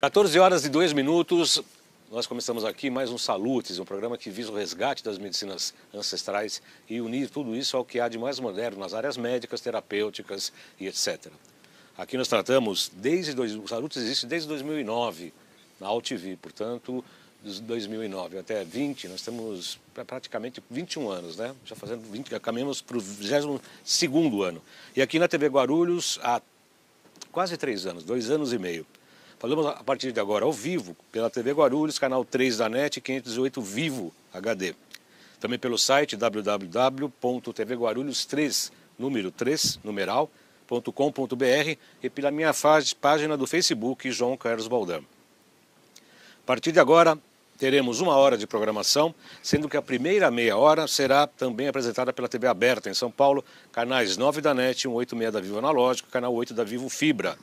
14 horas e 2 minutos, nós começamos aqui mais um Salutes, um programa que visa o resgate das medicinas ancestrais e unir tudo isso ao que há de mais moderno nas áreas médicas, terapêuticas e etc. Aqui nós tratamos, o Salutes existe desde 2009, na AltV, portanto, de 2009 até 20, nós temos praticamente 21 anos, né? Já caminhamos para o 22º ano. E aqui na TV Guarulhos há quase 3 anos, 2 anos e meio. Falamos a partir de agora ao vivo, pela TV Guarulhos, canal 3 da NET, 508 Vivo HD. Também pelo site www.tvguarulhos3, número 3, numeral.com.br e pela minha página do Facebook, João Carlos Baldam. A partir de agora, teremos 1 hora de programação, sendo que a primeira meia hora será também apresentada pela TV aberta em São Paulo, canais 9 da NET, 186 da Vivo Analógico, canal 8 da Vivo Fibra,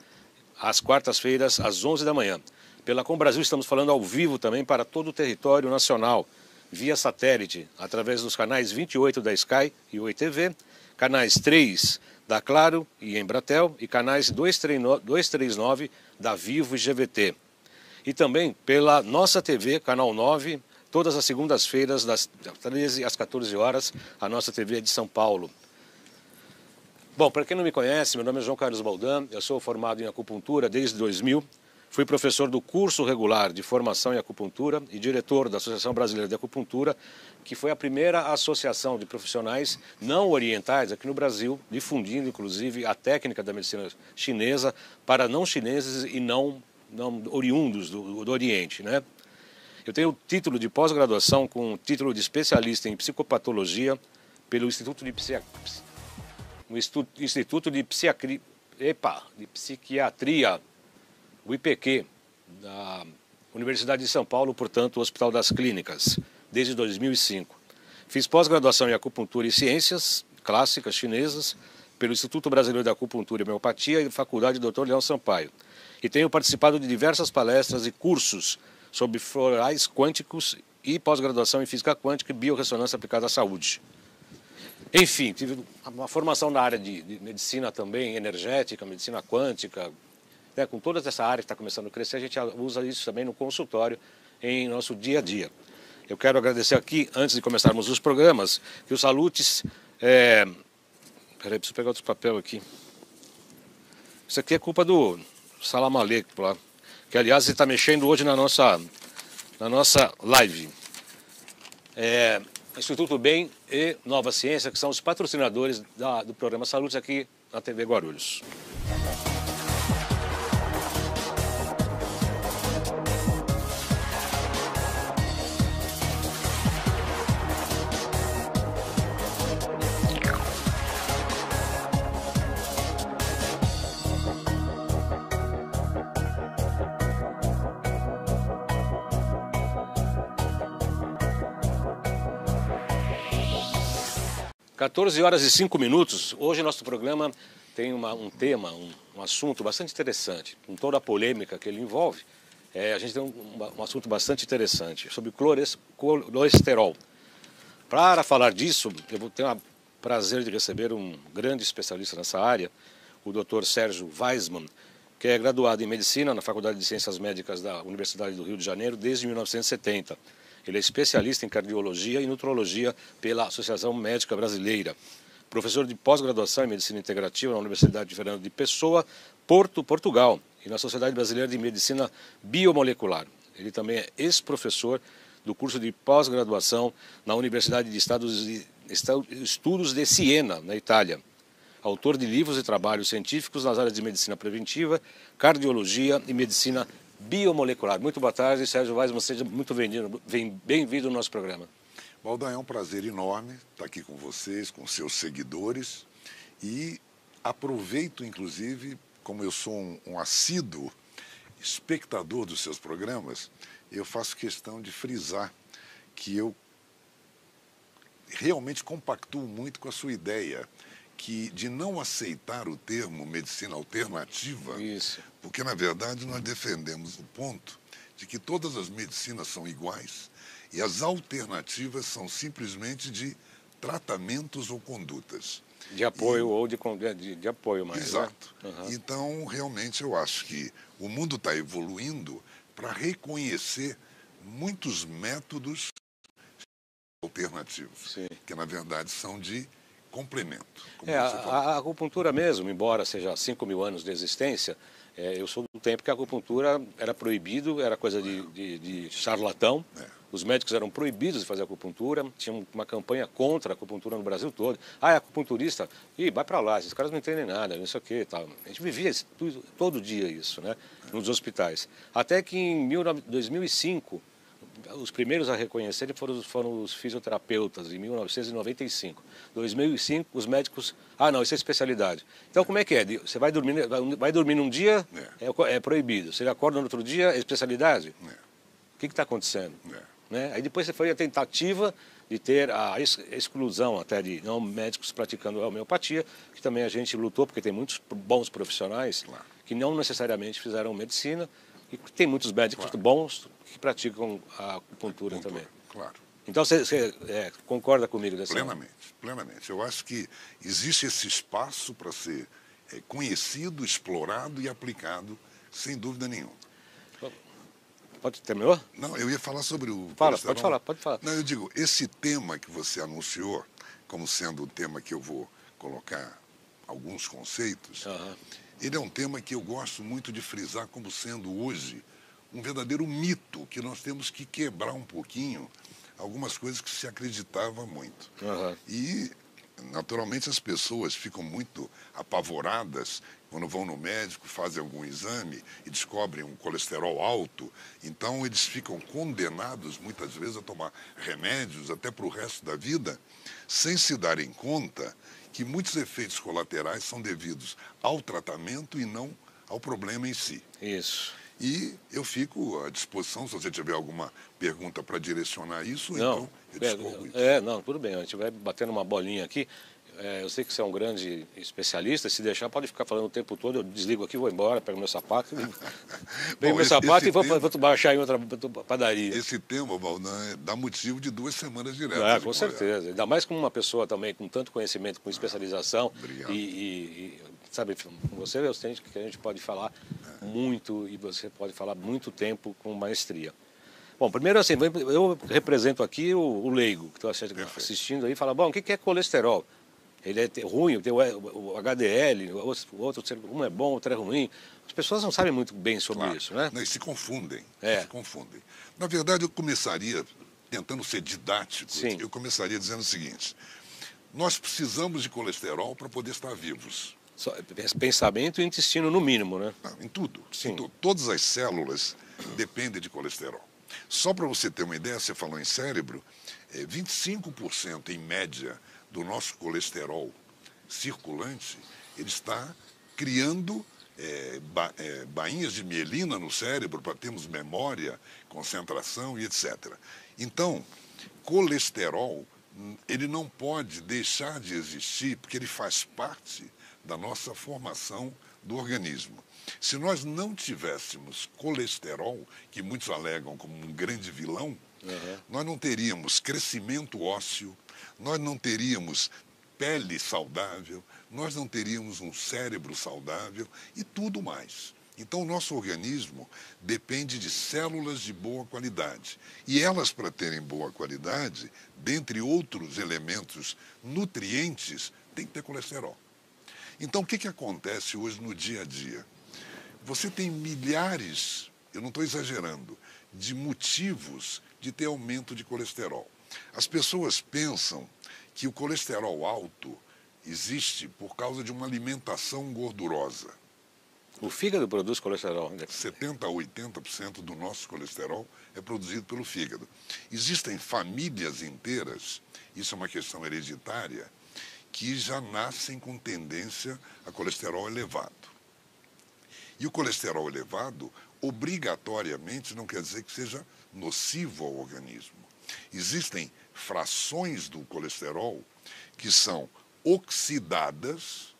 às quartas-feiras, às 11 da manhã. Pela Com Brasil estamos falando ao vivo também para todo o território nacional, via satélite, através dos canais 28 da Sky e Oi TV, canais 3 da Claro e Embratel e canais 239 da Vivo e GVT. E também pela nossa TV, canal 9, todas as segundas-feiras, das 13 às 14 horas, a nossa TV é de São Paulo. Bom, para quem não me conhece, meu nome é João Carlos Baldam, eu sou formado em acupuntura desde 2000, fui professor do curso regular de formação em acupuntura e diretor da Associação Brasileira de Acupuntura, que foi a primeira associação de profissionais não orientais aqui no Brasil, difundindo inclusive a técnica da medicina chinesa para não chineses e não oriundos do Oriente, né? Eu tenho título de pós-graduação com título de especialista em psicopatologia pelo Instituto de Psiquiatria, o IPQ, da Universidade de São Paulo, portanto, o Hospital das Clínicas, desde 2005. Fiz pós-graduação em acupuntura e ciências clássicas chinesas pelo Instituto Brasileiro de Acupuntura e Homeopatia e Faculdade Dr. Leão Sampaio. E tenho participado de diversas palestras e cursos sobre florais quânticos e pós-graduação em física quântica e biorressonância aplicada à saúde. Enfim, tive uma formação na área de medicina também, energética, medicina quântica, né? Com toda essa área que está começando a crescer, a gente usa isso também no consultório, em nosso dia a dia. Eu quero agradecer aqui, antes de começarmos os programas, que o Salutes... Peraí, preciso pegar outro papel aqui. Isso aqui é culpa do Salam Aleikum lá, que aliás está mexendo hoje na nossa live. Instituto Bem e Nova Ciência, que são os patrocinadores do programa Salutes aqui na TV Guarulhos. Às 14 horas e 5 minutos, hoje nosso programa tem um tema, um assunto bastante interessante, com toda a polêmica que ele envolve. A gente tem um assunto bastante interessante sobre colesterol. Para falar disso, eu vou ter o prazer de receber um grande especialista nessa área, o Dr. Sérgio Weissmann, que é graduado em Medicina na Faculdade de Ciências Médicas da Universidade do Rio de Janeiro desde 1970. Ele é especialista em cardiologia e nutrologia pela Associação Médica Brasileira. Professor de pós-graduação em Medicina Integrativa na Universidade de Fernando de Pessoa, Portugal, e na Sociedade Brasileira de Medicina Biomolecular. Ele também é ex-professor do curso de pós-graduação na Universidade de Estudos de Siena, na Itália. Autor de livros e trabalhos científicos nas áreas de medicina preventiva, cardiologia e medicina biomolecular. Muito boa tarde, Sérgio Weissmann, seja muito bem-vindo ao nosso programa. Baldam, é um prazer enorme estar aqui com vocês, com seus seguidores, e aproveito, inclusive, como eu sou um assíduo espectador dos seus programas, eu faço questão de frisar que eu realmente compactuo muito com a sua ideia de não aceitar o termo medicina alternativa. Isso. Porque, na verdade, nós defendemos o ponto de que todas as medicinas são iguais e as alternativas são simplesmente de tratamentos ou condutas. De apoio ou de apoio mais. Exato. Né? Uhum. Então, realmente, eu acho que o mundo está evoluindo para reconhecer muitos métodos alternativos, Sim. que na verdade são de complemento. Como É, você falou. a acupuntura mesmo, embora seja 5.000 anos de existência, eu sou do tempo que a acupuntura era proibido, era coisa de charlatão. Os médicos eram proibidos de fazer acupuntura, tinha uma campanha contra a acupuntura no Brasil todo. Ah, é acupunturista? Ih, vai para lá, esses caras não entendem nada, não sei o quê. Tal. A gente vivia todo dia isso, né, nos hospitais. Até que em 2005, os primeiros a reconhecerem foram os fisioterapeutas, em 1995. 2005, os médicos... Ah, não, isso é especialidade. Então, como é que é? Você vai dormir num dia, é proibido. Você acorda no outro dia, é especialidade? O que está acontecendo? Né? Aí depois foi a tentativa de ter a exclusão até de não médicos praticando a homeopatia, que também a gente lutou, porque tem muitos bons profissionais que não necessariamente fizeram medicina, e tem muitos médicos bons que praticam a acupuntura também. Claro. Então você concorda comigo dessa? Plenamente. Eu acho que existe esse espaço para ser conhecido, explorado e aplicado, sem dúvida nenhuma. Terminou? Não, eu ia falar sobre o colesterol. Pode falar. Não, eu digo, esse tema que você anunciou, como sendo o tema que eu vou colocar alguns conceitos, ele é um tema que eu gosto muito de frisar como sendo hoje um verdadeiro mito, que nós temos que quebrar um pouquinho algumas coisas que se acreditava muito. E, naturalmente, as pessoas ficam muito apavoradas quando vão no médico, fazem algum exame e descobrem um colesterol alto. Então, eles ficam condenados, muitas vezes, a tomar remédios até para o resto da vida, sem se darem conta que muitos efeitos colaterais são devidos ao tratamento e não ao problema em si. Isso. E eu fico à disposição, se você tiver alguma pergunta para direcionar isso, não, então eu discorro isso. Não, tudo bem, a gente vai batendo uma bolinha aqui. Eu sei que você é um grande especialista, se deixar pode ficar falando o tempo todo, eu desligo aqui, vou embora, pego meu sapato, pego meu sapato e vou baixar em outra padaria. Esse tema, Valdan, dá motivo de 2 semanas diretas. Com certeza, ainda mais com uma pessoa também com tanto conhecimento, com especialização. Obrigado. Sabe, com você eu sei que a gente pode falar muito e você pode falar muito tempo com maestria. Bom, primeiro assim, eu represento aqui o leigo que está assistindo aí e fala, bom, o que é colesterol? Ele é ruim, tem o HDL, o outro, um é bom, o outro é ruim. As pessoas não sabem muito bem sobre isso, né? Não, e se confundem, se confundem. Na verdade, eu começaria, tentando ser didático, eu começaria dizendo o seguinte, nós precisamos de colesterol para poder estar vivos. Pensamento e intestino no mínimo, né? Em tudo. Sim. Todas as células dependem de colesterol. Só para você ter uma ideia, você falou em cérebro, 25% em média do nosso colesterol circulante, ele está criando bainhas de mielina no cérebro para termos memória, concentração e etc. Então, colesterol, ele não pode deixar de existir porque ele faz parte da nossa formação do organismo. Se nós não tivéssemos colesterol, que muitos alegam como um grande vilão, nós não teríamos crescimento ósseo, nós não teríamos pele saudável, nós não teríamos um cérebro saudável e tudo mais. Então, o nosso organismo depende de células de boa qualidade. E elas, para terem boa qualidade, dentre outros elementos nutrientes, tem que ter colesterol. Então, o que acontece hoje no dia a dia? Você tem milhares, eu não estou exagerando, de motivos de ter aumento de colesterol. As pessoas pensam que o colesterol alto existe por causa de uma alimentação gordurosa. O fígado produz colesterol. 70% a 80% do nosso colesterol é produzido pelo fígado. Existem famílias inteiras, isso é uma questão hereditária, que já nascem com tendência a colesterol elevado. E o colesterol elevado, obrigatoriamente, não quer dizer que seja nocivo ao organismo. Existem frações do colesterol que são oxidadas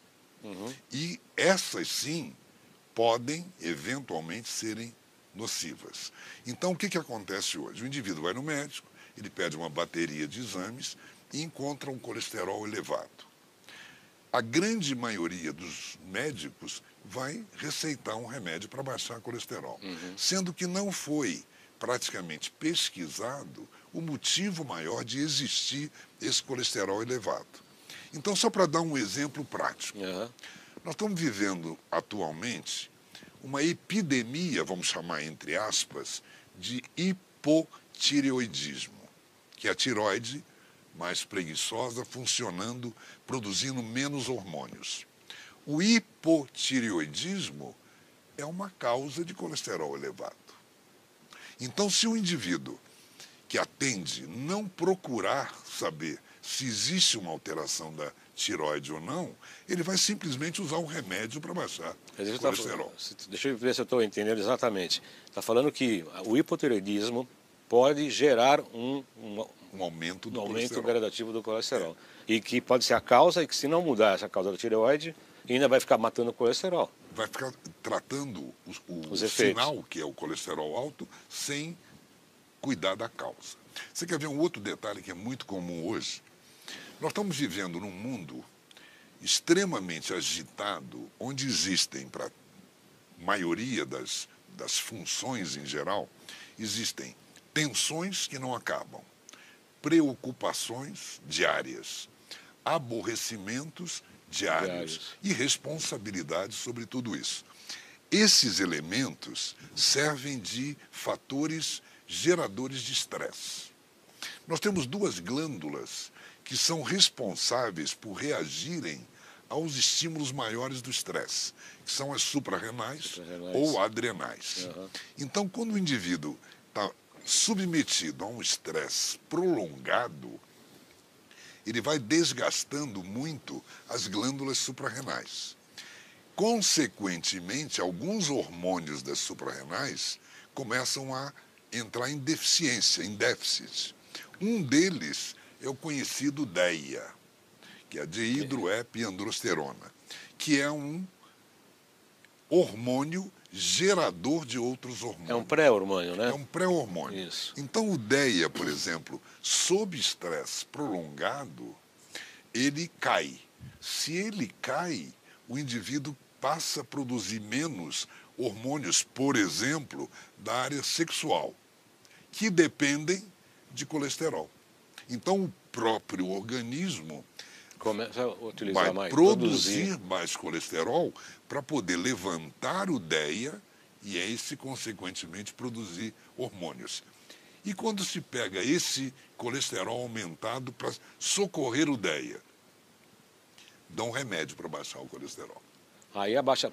e essas sim podem eventualmente serem nocivas. Então, o que acontece hoje? O indivíduo vai no médico, ele pede uma bateria de exames e encontra um colesterol elevado. a grande maioria dos médicos vai receitar um remédio para baixar colesterol, sendo que não foi praticamente pesquisado o motivo maior de existir esse colesterol elevado. Então, só para dar um exemplo prático, nós estamos vivendo atualmente uma epidemia, vamos chamar entre aspas, de hipotireoidismo, que é a tireoide mais preguiçosa, funcionando, produzindo menos hormônios. O hipotireoidismo é uma causa de colesterol elevado. Então, se o indivíduo que atende não procurar saber se existe uma alteração da tireoide ou não, ele vai simplesmente usar um remédio para baixar o colesterol. Deixa eu ver se eu estou entendendo exatamente. Está falando que o hipotireoidismo pode gerar um aumento do aumento gradativo do colesterol. E que pode ser a causa, e que se não mudar essa causa da tireoide, ainda vai ficar matando o colesterol. Vai ficar tratando o sinal, que é o colesterol alto, sem cuidar da causa. Você quer ver um outro detalhe que é muito comum hoje? Nós estamos vivendo num mundo extremamente agitado, onde existem, para a maioria das funções em geral, existem tensões que não acabam, preocupações diárias, aborrecimentos diários e responsabilidades sobre tudo isso. Esses elementos servem de fatores geradores de estresse. Nós temos duas glândulas que são responsáveis por reagirem aos estímulos maiores do estresse, que são as suprarrenais ou adrenais. Então, quando o indivíduo está submetido a um estresse prolongado, ele vai desgastando muito as glândulas suprarrenais. Consequentemente, alguns hormônios das suprarrenais começam a entrar em deficiência, em déficit. Um deles é o conhecido DEA, que é a dehidroepiandrosterona, que é um hormônio gerador de outros hormônios. É um pré-hormônio, né? É um pré-hormônio. Isso. Então, o DEA, por exemplo, sob estresse prolongado, ele cai. Se ele cai, o indivíduo passa a produzir menos hormônios, por exemplo, da área sexual, que dependem de colesterol. Então, o próprio organismo começa a utilizar vai produzir mais colesterol para poder levantar o DEA e esse, consequentemente, produzir hormônios. E quando se pega esse colesterol aumentado para socorrer o DEA, dá um remédio para baixar o colesterol. Aí baixa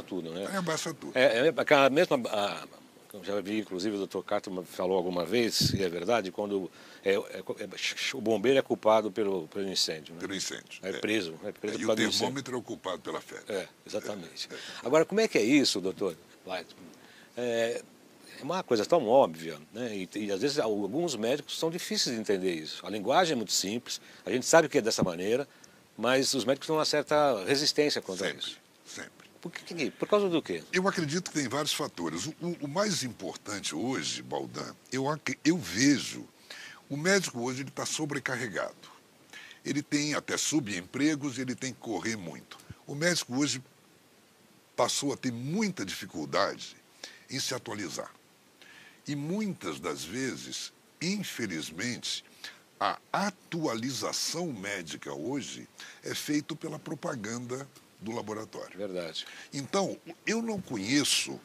tudo, né? Aí abaixa tudo. Aquela mesma... Eu já vi, inclusive, o Dr. Carter falou alguma vez, e é verdade, quando o bombeiro é culpado pelo incêndio. Né? Pelo incêndio. É preso. E o termômetro é o culpado pela febre. Exatamente. Agora, como é que é isso, doutor Weidmann? É uma coisa tão óbvia, né? E às vezes alguns médicos são difíceis de entender isso. A linguagem é muito simples, a gente sabe que é dessa maneira, mas os médicos têm uma certa resistência contra isso. Sempre. Por causa do quê? Eu acredito que tem vários fatores. O mais importante hoje, Baldan, eu vejo, o médico hoje ele está sobrecarregado. Ele tem até subempregos, ele tem que correr muito. O médico hoje passou a ter muita dificuldade em se atualizar. E muitas das vezes, infelizmente, a atualização médica hoje é feita pela propaganda do laboratório. Verdade. Então, eu não conheço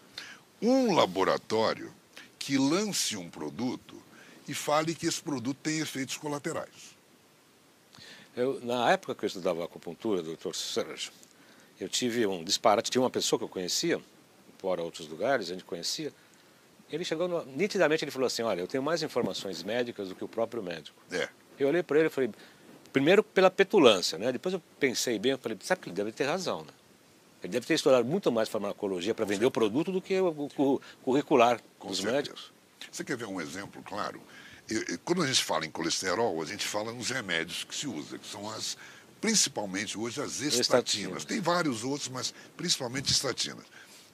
um laboratório que lance um produto e fale que esse produto tem efeitos colaterais. Na época que eu estudava acupuntura, doutor Sérgio, eu tive um disparate. Tinha uma pessoa que eu conhecia, fora outros lugares, a gente conhecia. Ele chegou, nitidamente ele falou assim, olha, eu tenho mais informações médicas do que o próprio médico. Eu olhei para ele e falei... Primeiro pela petulância, né? Depois eu pensei bem, eu falei, sabe que ele deve ter razão, né? Ele deve ter estudado muito mais farmacologia para vender o produto do que o curricular dos médicos. Você quer ver um exemplo claro? Quando a gente fala em colesterol, a gente fala nos remédios que se usa, que são principalmente hoje as estatinas. Tem vários outros, mas principalmente estatinas.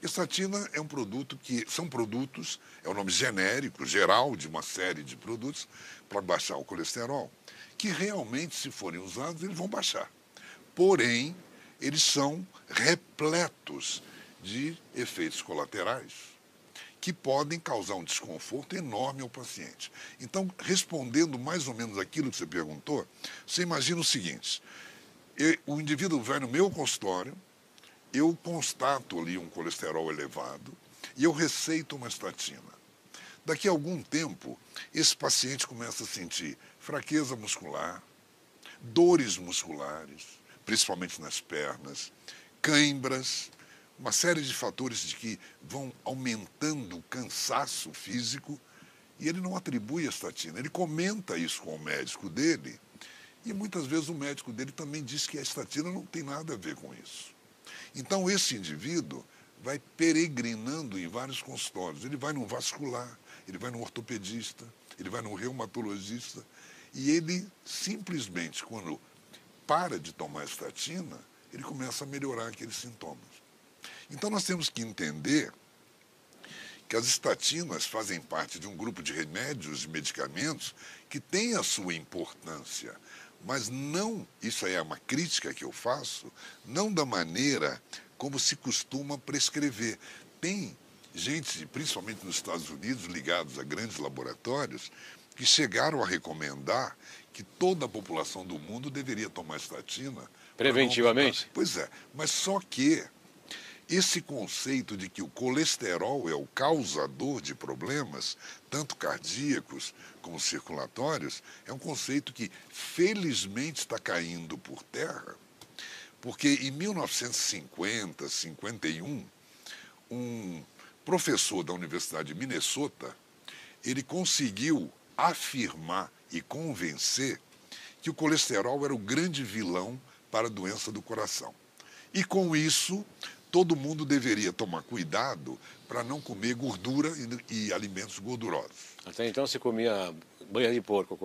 Estatina é um produto são produtos, é o nome genérico, geral de uma série de produtos para baixar o colesterol, que realmente, se forem usados, eles vão baixar. porém, eles são repletos de efeitos colaterais que podem causar um desconforto enorme ao paciente. Então, respondendo mais ou menos aquilo que você perguntou, você imagina o seguinte: o indivíduo vai no meu consultório, eu constato ali um colesterol elevado e eu receito uma estatina. Daqui a algum tempo, esse paciente começa a sentir fraqueza muscular, dores musculares, principalmente nas pernas, cãibras, uma série de fatores de que vão aumentando o cansaço físico, e ele não atribui a estatina. Ele comenta isso com o médico dele, e muitas vezes o médico dele também diz que a estatina não tem nada a ver com isso. Então esse indivíduo vai peregrinando em vários consultórios. Ele vai num vascular, ele vai num ortopedista, ele vai num reumatologista, e ele simplesmente, quando para de tomar estatina, ele começa a melhorar aqueles sintomas. Então nós temos que entender que as estatinas fazem parte de um grupo de remédios e medicamentos que tem a sua importância, mas não, isso aí é uma crítica que eu faço, não da maneira como se costuma prescrever. Tem gente, principalmente nos Estados Unidos, ligados a grandes laboratórios, que chegaram a recomendar que toda a população do mundo deveria tomar estatina. Preventivamente? Pois é, mas só que esse conceito de que o colesterol é o causador de problemas, tanto cardíacos como circulatórios, é um conceito que felizmente está caindo por terra, porque em 1950, 51, um professor da Universidade de Minnesota, ele conseguiu afirmar e convencer que o colesterol era o grande vilão para a doença do coração. E com isso, todo mundo deveria tomar cuidado para não comer gordura e alimentos gordurosos. Até então se comia banha de porco.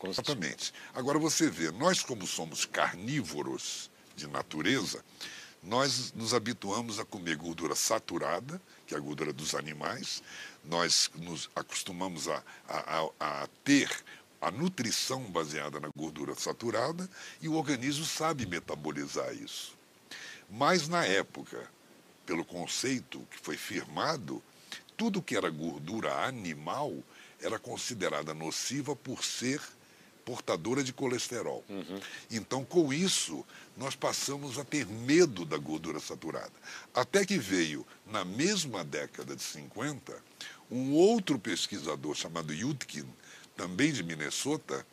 Exatamente. Agora você vê, nós como somos carnívoros de natureza, nós nos habituamos a comer gordura saturada, que é a gordura dos animais, nós nos acostumamos a ter a nutrição baseada na gordura saturada e o organismo sabe metabolizar isso. Mas na época, pelo conceito que foi firmado, tudo que era gordura animal era considerada nociva por ser portadora de colesterol. Então, com isso, nós passamos a ter medo da gordura saturada. Até que veio, na mesma década de 50, um outro pesquisador chamado Yudkin, também de Minnesota,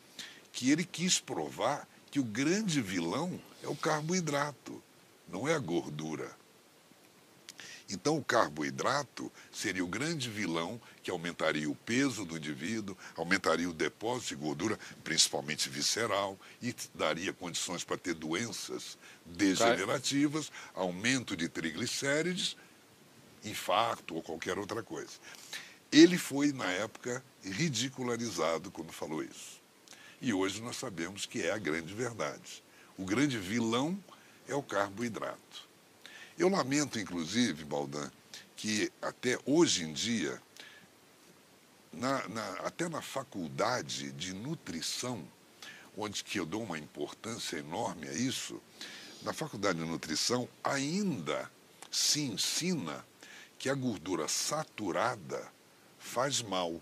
que ele quis provar que o grande vilão é o carboidrato, não é a gordura. Então, o carboidrato seria o grande vilão que aumentaria o peso do indivíduo, aumentaria o depósito de gordura, principalmente visceral, e daria condições para ter doenças degenerativas, aumento de triglicérides, infarto ou qualquer outra coisa. Ele foi, na época, ridicularizado quando falou isso. E hoje nós sabemos que é a grande verdade. O grande vilão é o carboidrato. Eu lamento, inclusive, Baldan, que até hoje em dia, até na faculdade de nutrição, onde que eu dou uma importância enorme a isso, na faculdade de nutrição ainda se ensina que a gordura saturada faz mal.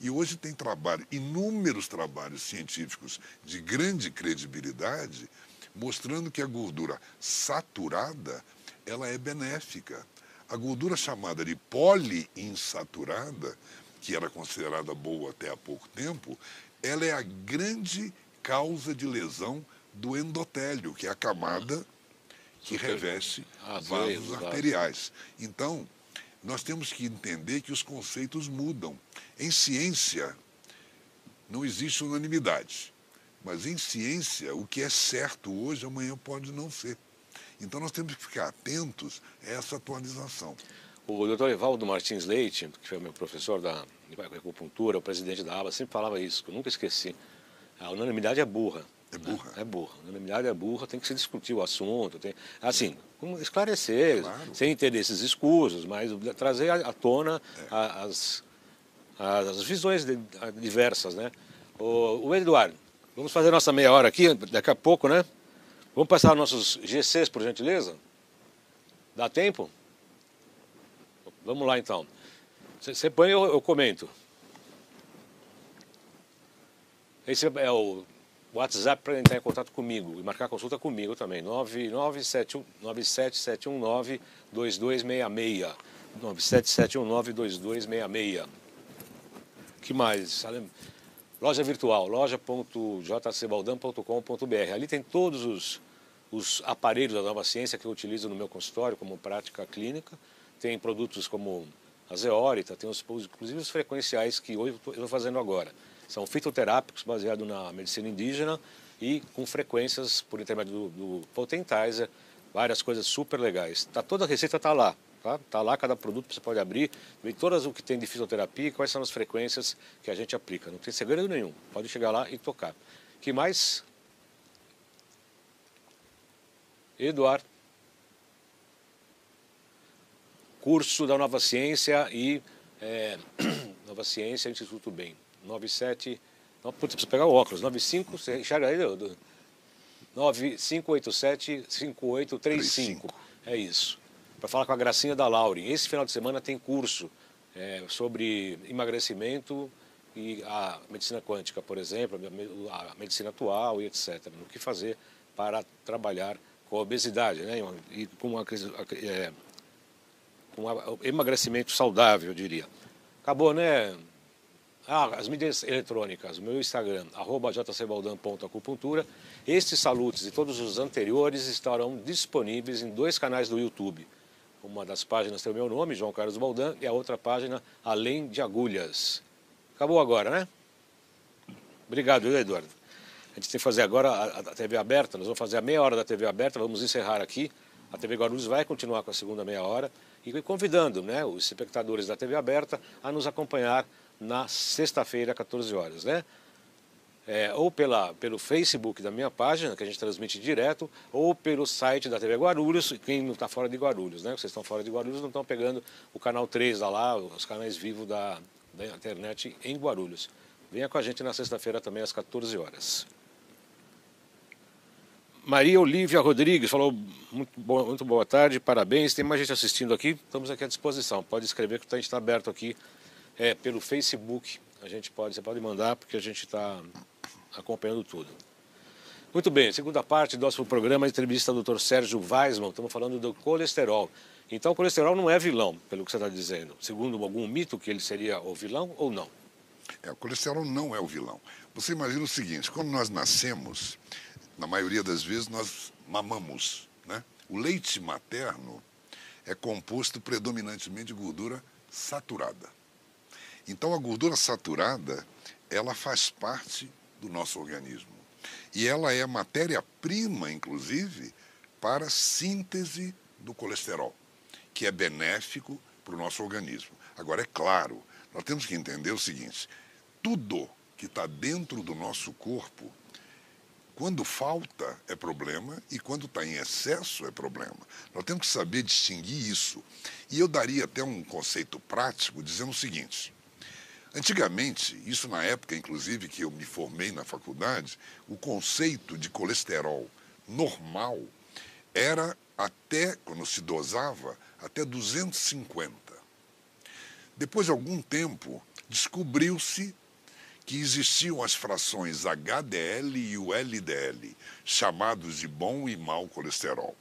E hoje tem inúmeros trabalhos científicos de grande credibilidade, mostrando que a gordura saturada ela é benéfica. A gordura chamada de poliinsaturada, que era considerada boa até há pouco tempo, ela é a grande causa de lesão do endotélio, que é a camada que reveste vasos arteriais. Então, nós temos que entender que os conceitos mudam. Em ciência, não existe unanimidade. Mas em ciência, o que é certo hoje, amanhã pode não ser. Então nós temos que ficar atentos a essa atualização. O Dr. Evaldo Martins Leite, que foi meu professor da acupuntura, o presidente da ABA, sempre falava isso, que eu nunca esqueci. A unanimidade é burra. É burra. É burra. A unanimidade é burra, tem que se discutir o assunto, assim, esclarecer, claro, sem ter esses escusos, mas trazer à tona as visões diversas, né? O Eduardo, vamos fazer nossa meia hora aqui, daqui a pouco, né? Vamos passar nossos GCs, por gentileza? Dá tempo? Vamos lá, então. Você põe, eu comento. Esse é o WhatsApp para entrar em contato comigo e marcar consulta comigo também. 97719-2266. 97719-2266. Que mais? Loja virtual, loja.jcbaldan.com.br. Ali tem todos os aparelhos da Nova Ciência que eu utilizo no meu consultório como prática clínica. Tem produtos como a zeólita, tem inclusive os frequenciais que hoje eu estou fazendo agora. São fitoterápicos baseados na medicina indígena e com frequências por intermédio do Potentizer, várias coisas super legais. Toda a receita está lá. Tá lá cada produto, você pode abrir, ver todas o que tem de fisioterapia e quais são as frequências que a gente aplica. Não tem segredo nenhum, pode chegar lá e tocar. Que mais? Eduardo. Curso da Nova Ciência e Nova Ciência Instituto Bem. 97. Não, putz, preciso pegar o óculos. 95, você enxerga aí? 9587-5835. É isso. Para falar com a Gracinha da Lauren. Esse final de semana tem curso sobre emagrecimento e a medicina quântica, por exemplo, a medicina atual e etc. No que fazer para trabalhar com a obesidade, né? E com emagrecimento saudável, eu diria. Acabou, né? As mídias eletrônicas, o meu Instagram, @jcbaldan.acupuntura. Estes salutes e todos os anteriores estarão disponíveis em 2 canais do YouTube. Uma das páginas tem o meu nome, João Carlos Baldan, e a outra página, Além de Agulhas. Acabou agora, né? Obrigado, Eduardo. A gente tem que fazer agora a TV aberta, nós vamos fazer a meia hora da TV aberta, vamos encerrar aqui. A TV Guarulhos vai continuar com a segunda meia hora e convidando, né, os espectadores da TV aberta a nos acompanhar na sexta-feira, 14 horas, né? Ou pelo Facebook da minha página, que a gente transmite direto, ou pelo site da TV Guarulhos, quem não está fora de Guarulhos, né? Vocês estão fora de Guarulhos, não estão pegando o canal 3 lá, os canais vivos da internet em Guarulhos. Venha com a gente na sexta-feira também, às 14 horas. Maria Olívia Rodrigues falou, muito boa tarde, parabéns. Tem mais gente assistindo aqui, estamos aqui à disposição. Pode escrever que a gente está aberto aqui pelo Facebook. Você pode mandar, porque a gente está acompanhando tudo. Muito bem, segunda parte do nosso programa, a entrevista do Dr. Sérgio Weismann. Estamos falando do colesterol. Então, o colesterol não é vilão, pelo que você está dizendo. Segundo algum mito, que ele seria o vilão ou não? O colesterol não é o vilão. Você imagina o seguinte, quando nós nascemos, na maioria das vezes nós mamamos, né? O leite materno é composto predominantemente de gordura saturada. Então a gordura saturada, ela faz parte do nosso organismo. E ela é a matéria-prima, inclusive, para a síntese do colesterol, que é benéfico para o nosso organismo. Agora, é claro, nós temos que entender o seguinte, tudo que está dentro do nosso corpo, quando falta é problema e quando está em excesso é problema. Nós temos que saber distinguir isso. E eu daria até um conceito prático dizendo o seguinte, antigamente, isso na época inclusive que eu me formei na faculdade, o conceito de colesterol normal era até, quando se dosava, até 250. Depois de algum tempo, descobriu-se que existiam as frações HDL e o LDL, chamados de bom e mau colesterol.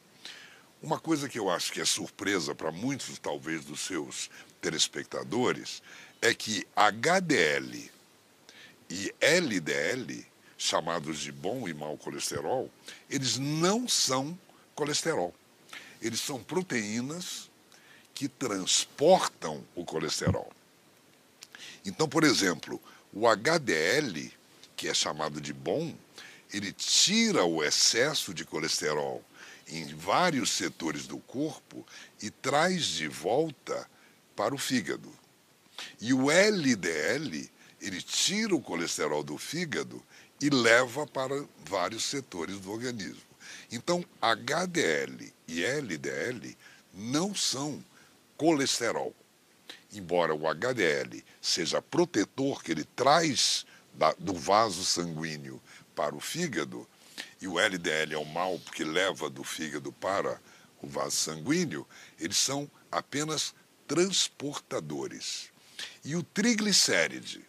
Uma coisa que eu acho que é surpresa para muitos, talvez, dos seus telespectadores, é que HDL e LDL, chamados de bom e mau colesterol, eles não são colesterol. Eles são proteínas que transportam o colesterol. Então, por exemplo, o HDL, que é chamado de bom, ele tira o excesso de colesterol em vários setores do corpo e traz de volta para o fígado. E o LDL, ele tira o colesterol do fígado e leva para vários setores do organismo. Então, HDL e LDL não são colesterol. Embora o HDL seja protetor, que ele traz do vaso sanguíneo para o fígado, e o LDL é o mal porque leva do fígado para o vaso sanguíneo, eles são apenas transportadores. E o triglicéride,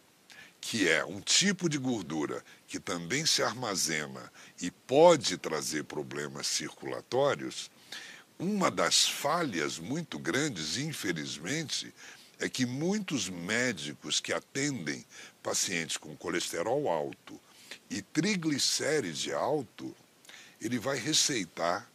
que é um tipo de gordura que também se armazena e pode trazer problemas circulatórios, uma das falhas muito grandes, infelizmente, é que muitos médicos que atendem pacientes com colesterol alto e triglicéride alto, ele vai receitar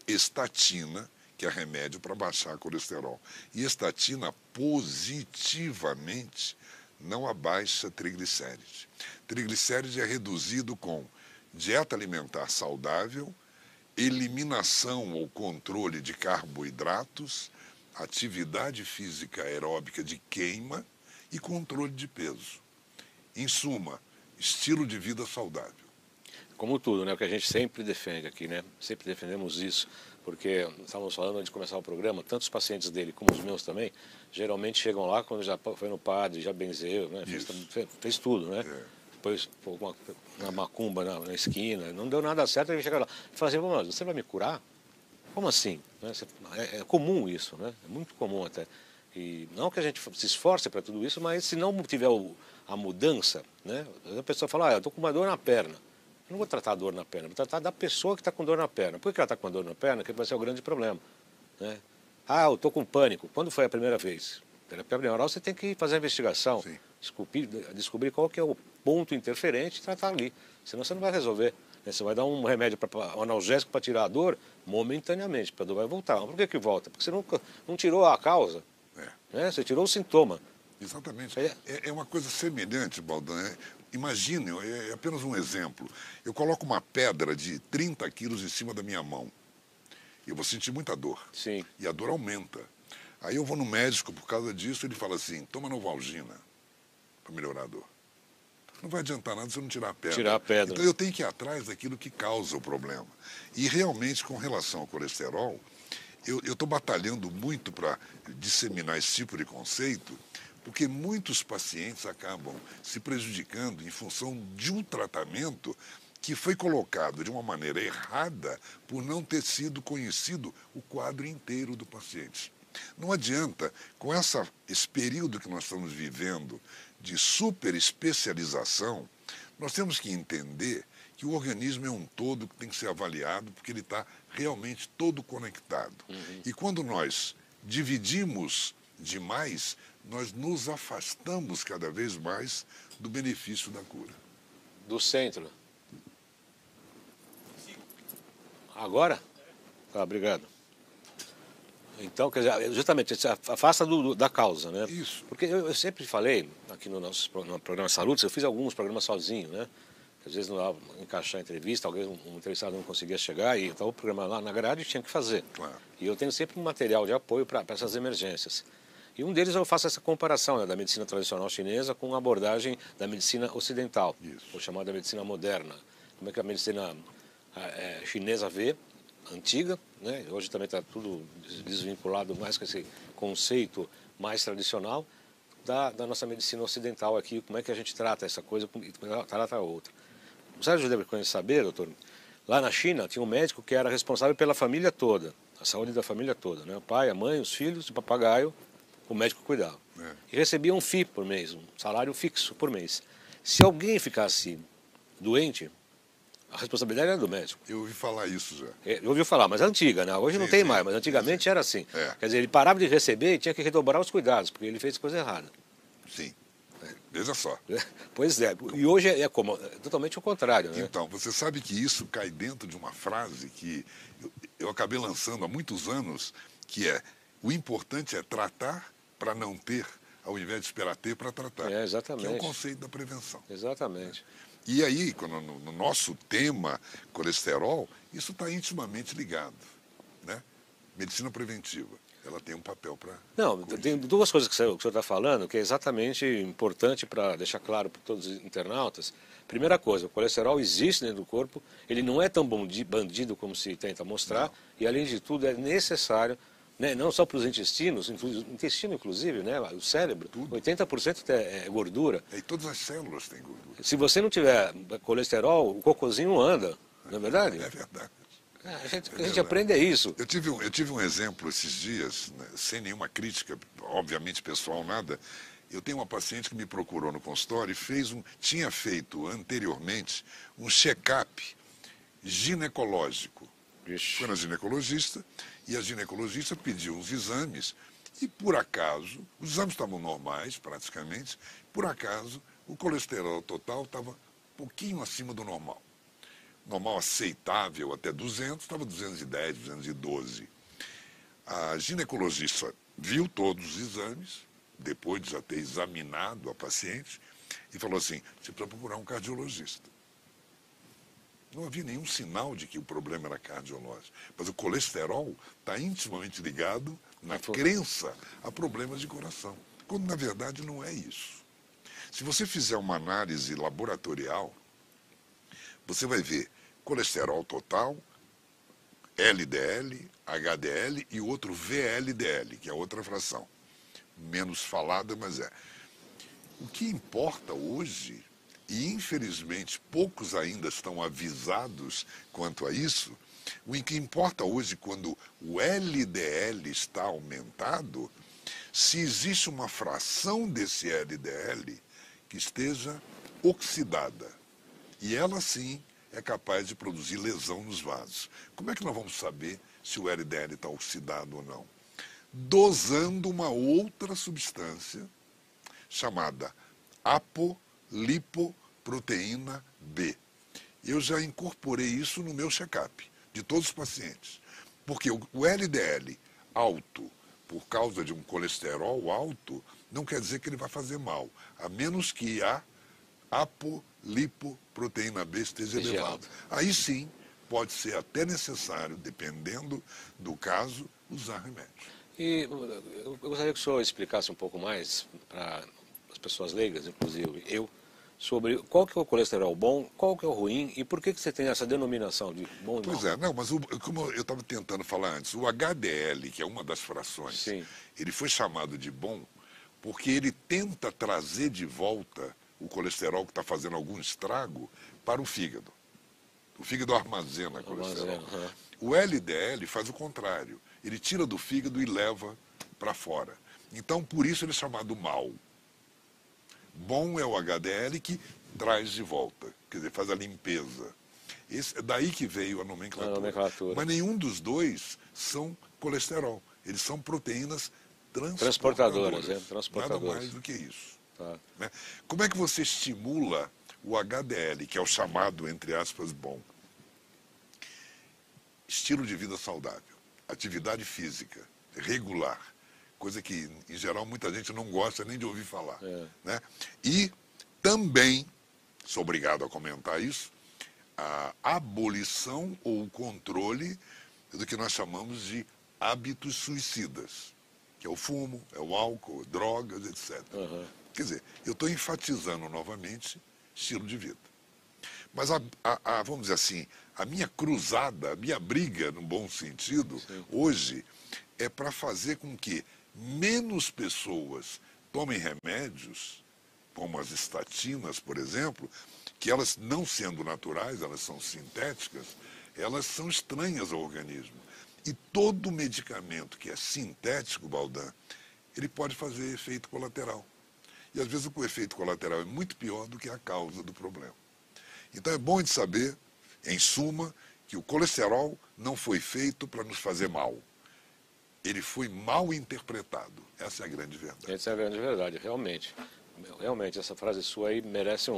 estatina, que é remédio para baixar colesterol. E estatina positivamente não abaixa triglicéride. Triglicéride é reduzido com dieta alimentar saudável, eliminação ou controle de carboidratos, atividade física aeróbica de queima e controle de peso. Em suma, estilo de vida saudável. Como tudo, né? O que a gente sempre defende aqui, né? Sempre defendemos isso, porque estávamos falando antes de começar o programa, tantos pacientes dele como os meus também, geralmente chegam lá quando já foi no padre, já benzeu, né? Fez tudo, né? Depois uma macumba na esquina, não deu nada certo, ele chega lá e fala assim, mas você vai me curar? Como assim? É comum isso, né? É muito comum até. E não que a gente se esforce para tudo isso, mas se não tiver a mudança, né? A pessoa fala, eu estou com uma dor na perna. Eu não vou tratar a dor na perna, vou tratar da pessoa que está com dor na perna. Por que ela está com dor na perna? Que vai ser o grande problema, né? Eu estou com pânico. Quando foi a primeira vez? Terapia neural, você tem que fazer a investigação, descobrir qual que é o ponto interferente e tratar ali. Senão você não vai resolver. Você vai dar um remédio, um analgésico para tirar a dor momentaneamente, a dor vai voltar. Mas por que volta? Porque você não tirou a causa, né? Você tirou o sintoma. Exatamente. É uma coisa semelhante, Baldan. Imagine, é apenas um exemplo. Eu coloco uma pedra de 30 quilos em cima da minha mão. Eu vou sentir muita dor. Sim. E a dor aumenta. Aí eu vou no médico por causa disso, ele fala assim, toma Novalgina para melhorar a dor. Não vai adiantar nada se eu não tirar a pedra. Tirar a pedra. Então eu tenho que ir atrás daquilo que causa o problema. E realmente, com relação ao colesterol, eu estou batalhando muito para disseminar esse tipo de conceito, porque muitos pacientes acabam se prejudicando em função de um tratamento que foi colocado de uma maneira errada por não ter sido conhecido o quadro inteiro do paciente. Não adianta, com esse período que nós estamos vivendo de super especialização, nós temos que entender que o organismo é um todo que tem que ser avaliado porque ele está realmente todo conectado. E quando nós dividimos demais, nós nos afastamos cada vez mais do benefício da cura. Do centro. Agora? Tá, obrigado. Então, quer dizer, justamente, se afasta da causa, né? Isso. Porque eu sempre falei, aqui no programa Saludos, eu fiz alguns programas sozinho, né? Às vezes não dava encaixar a entrevista, um entrevistado não conseguia chegar, e então o programa lá na grade tinha que fazer. Claro. E eu tenho sempre um material de apoio para essas emergências. E um deles eu faço essa comparação, né, da medicina tradicional chinesa com a abordagem da medicina ocidental, ou chamada medicina moderna. Como é que a medicina chinesa vê, antiga, né? Hoje também está tudo desvinculado mais com esse conceito mais tradicional da nossa medicina ocidental aqui, como é que a gente trata essa coisa e trata a outra. O Sérgio deve saber, doutor, lá na China tinha um médico que era responsável pela família toda, a saúde da família toda, né? O pai, a mãe, os filhos, o papagaio, o médico cuidava. E recebia um FII por mês, um salário fixo por mês. Se alguém ficasse doente, a responsabilidade era do médico. Eu ouvi falar isso já. Eu ouvi falar, mas é antiga, né? Hoje não tem mais, mas antigamente era assim. Quer dizer, ele parava de receber e tinha que redobrar os cuidados, porque ele fez coisa errada. Sim. Veja só. Pois é. E hoje é totalmente o contrário, né? Então, você sabe que isso cai dentro de uma frase que eu acabei lançando há muitos anos, que é: o importante é tratar para não ter, ao invés de esperar ter para tratar. Exatamente. Que é o conceito da prevenção. Exatamente. E aí, no nosso tema colesterol, isso está intimamente ligado, né? Medicina preventiva, ela tem um papel para... Não, tem duas coisas que o senhor está falando que é exatamente importante para deixar claro para todos os internautas. Primeira coisa, o colesterol existe dentro do corpo, ele não é tão bandido como se tenta mostrar, e além de tudo é necessário, né, não só para os intestinos, intestino inclusive, né, o cérebro, tudo. 80% é gordura. E todas as células têm gordura. Se você não tiver colesterol, o cocôzinho anda. Não é verdade? É verdade. A gente aprende é isso. Eu tive um exemplo esses dias, né, sem nenhuma crítica, obviamente pessoal, nada. Eu tenho uma paciente que me procurou no consultório e tinha feito anteriormente um check-up ginecológico. Ixi. Foi na ginecologista e a ginecologista pediu uns exames e, por acaso, os exames estavam normais, praticamente, por acaso, o colesterol total estava um pouquinho acima do normal. Normal aceitável até 200, estava 210, 212. A ginecologista viu todos os exames, depois de já ter examinado a paciente, e falou assim, você precisa procurar um cardiologista. Não havia nenhum sinal de que o problema era cardiológico. Mas o colesterol está intimamente ligado na crença a problemas de coração, quando na verdade não é isso. Se você fizer uma análise laboratorial, você vai ver colesterol total, LDL, HDL e outro VLDL, que é outra fração. Menos falada, mas é. O que importa hoje, e infelizmente poucos ainda estão avisados quanto a isso, o que importa hoje quando o LDL está aumentado, se existe uma fração desse LDL que esteja oxidada. E ela sim é capaz de produzir lesão nos vasos. Como é que nós vamos saber se o LDL está oxidado ou não? Dosando uma outra substância chamada apolipoproteína B. Eu já incorporei isso no meu check-up de todos os pacientes. Porque o LDL alto, por causa de um colesterol alto, não quer dizer que ele vai fazer mal, a menos que a apolipoproteína B esteja elevada. Aí sim, pode ser até necessário, dependendo do caso, usar remédio. E eu gostaria que o senhor explicasse um pouco mais para as pessoas leigas, inclusive eu, sobre qual que é o colesterol bom, qual que é o ruim e por que você tem essa denominação de bom e mal. Pois é, não, mas como eu estava tentando falar antes, o HDL, que é uma das frações, Sim. ele foi chamado de bom porque ele tenta trazer de volta o colesterol que está fazendo algum estrago para o fígado. O fígado armazena colesterol. O LDL faz o contrário. Ele tira do fígado e leva para fora. Então, por isso ele é chamado mal. Bom é o HDL que traz de volta, quer dizer, faz a limpeza. É daí que veio a nomenclatura. Mas nenhum dos dois são colesterol. Eles são proteínas transportadoras. Nada mais do que isso. Tá. Né? Como é que você estimula o HDL, que é o chamado, entre aspas, bom? Estilo de vida saudável, atividade física, regular, coisa que, em geral, muita gente não gosta nem de ouvir falar. Né? E também, sou obrigado a comentar isso, a abolição ou o controle do que nós chamamos de hábitos suicidas, que é o fumo, é o álcool, drogas, etc. Quer dizer, eu estou enfatizando novamente estilo de vida. Mas, vamos dizer assim, a minha cruzada, a minha briga, no bom sentido, hoje, é para fazer com que menos pessoas tomem remédios, como as estatinas, por exemplo, que elas, não sendo naturais, elas são sintéticas, elas são estranhas ao organismo. E todo medicamento que é sintético, Baldan, ele pode fazer efeito colateral. E às vezes o efeito colateral é muito pior do que a causa do problema. Então é bom de saber, em suma, que o colesterol não foi feito para nos fazer mal. Ele foi mal interpretado. Essa é a grande verdade. Essa é a grande verdade, realmente. Realmente, essa frase sua aí merece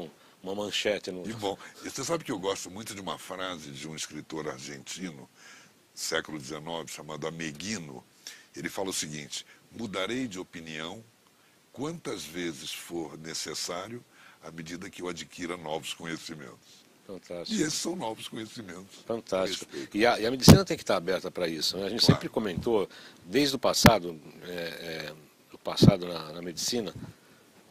uma manchete. E bom, você sabe que eu gosto muito de uma frase de um escritor argentino, século XIX, chamado Ameghino. Ele fala o seguinte: mudarei de opinião quantas vezes for necessário à medida que eu adquira novos conhecimentos. Fantástico. E esses são novos conhecimentos. Fantástico. E a medicina tem que estar aberta para isso. Né? A gente sempre comentou, desde o passado, na medicina,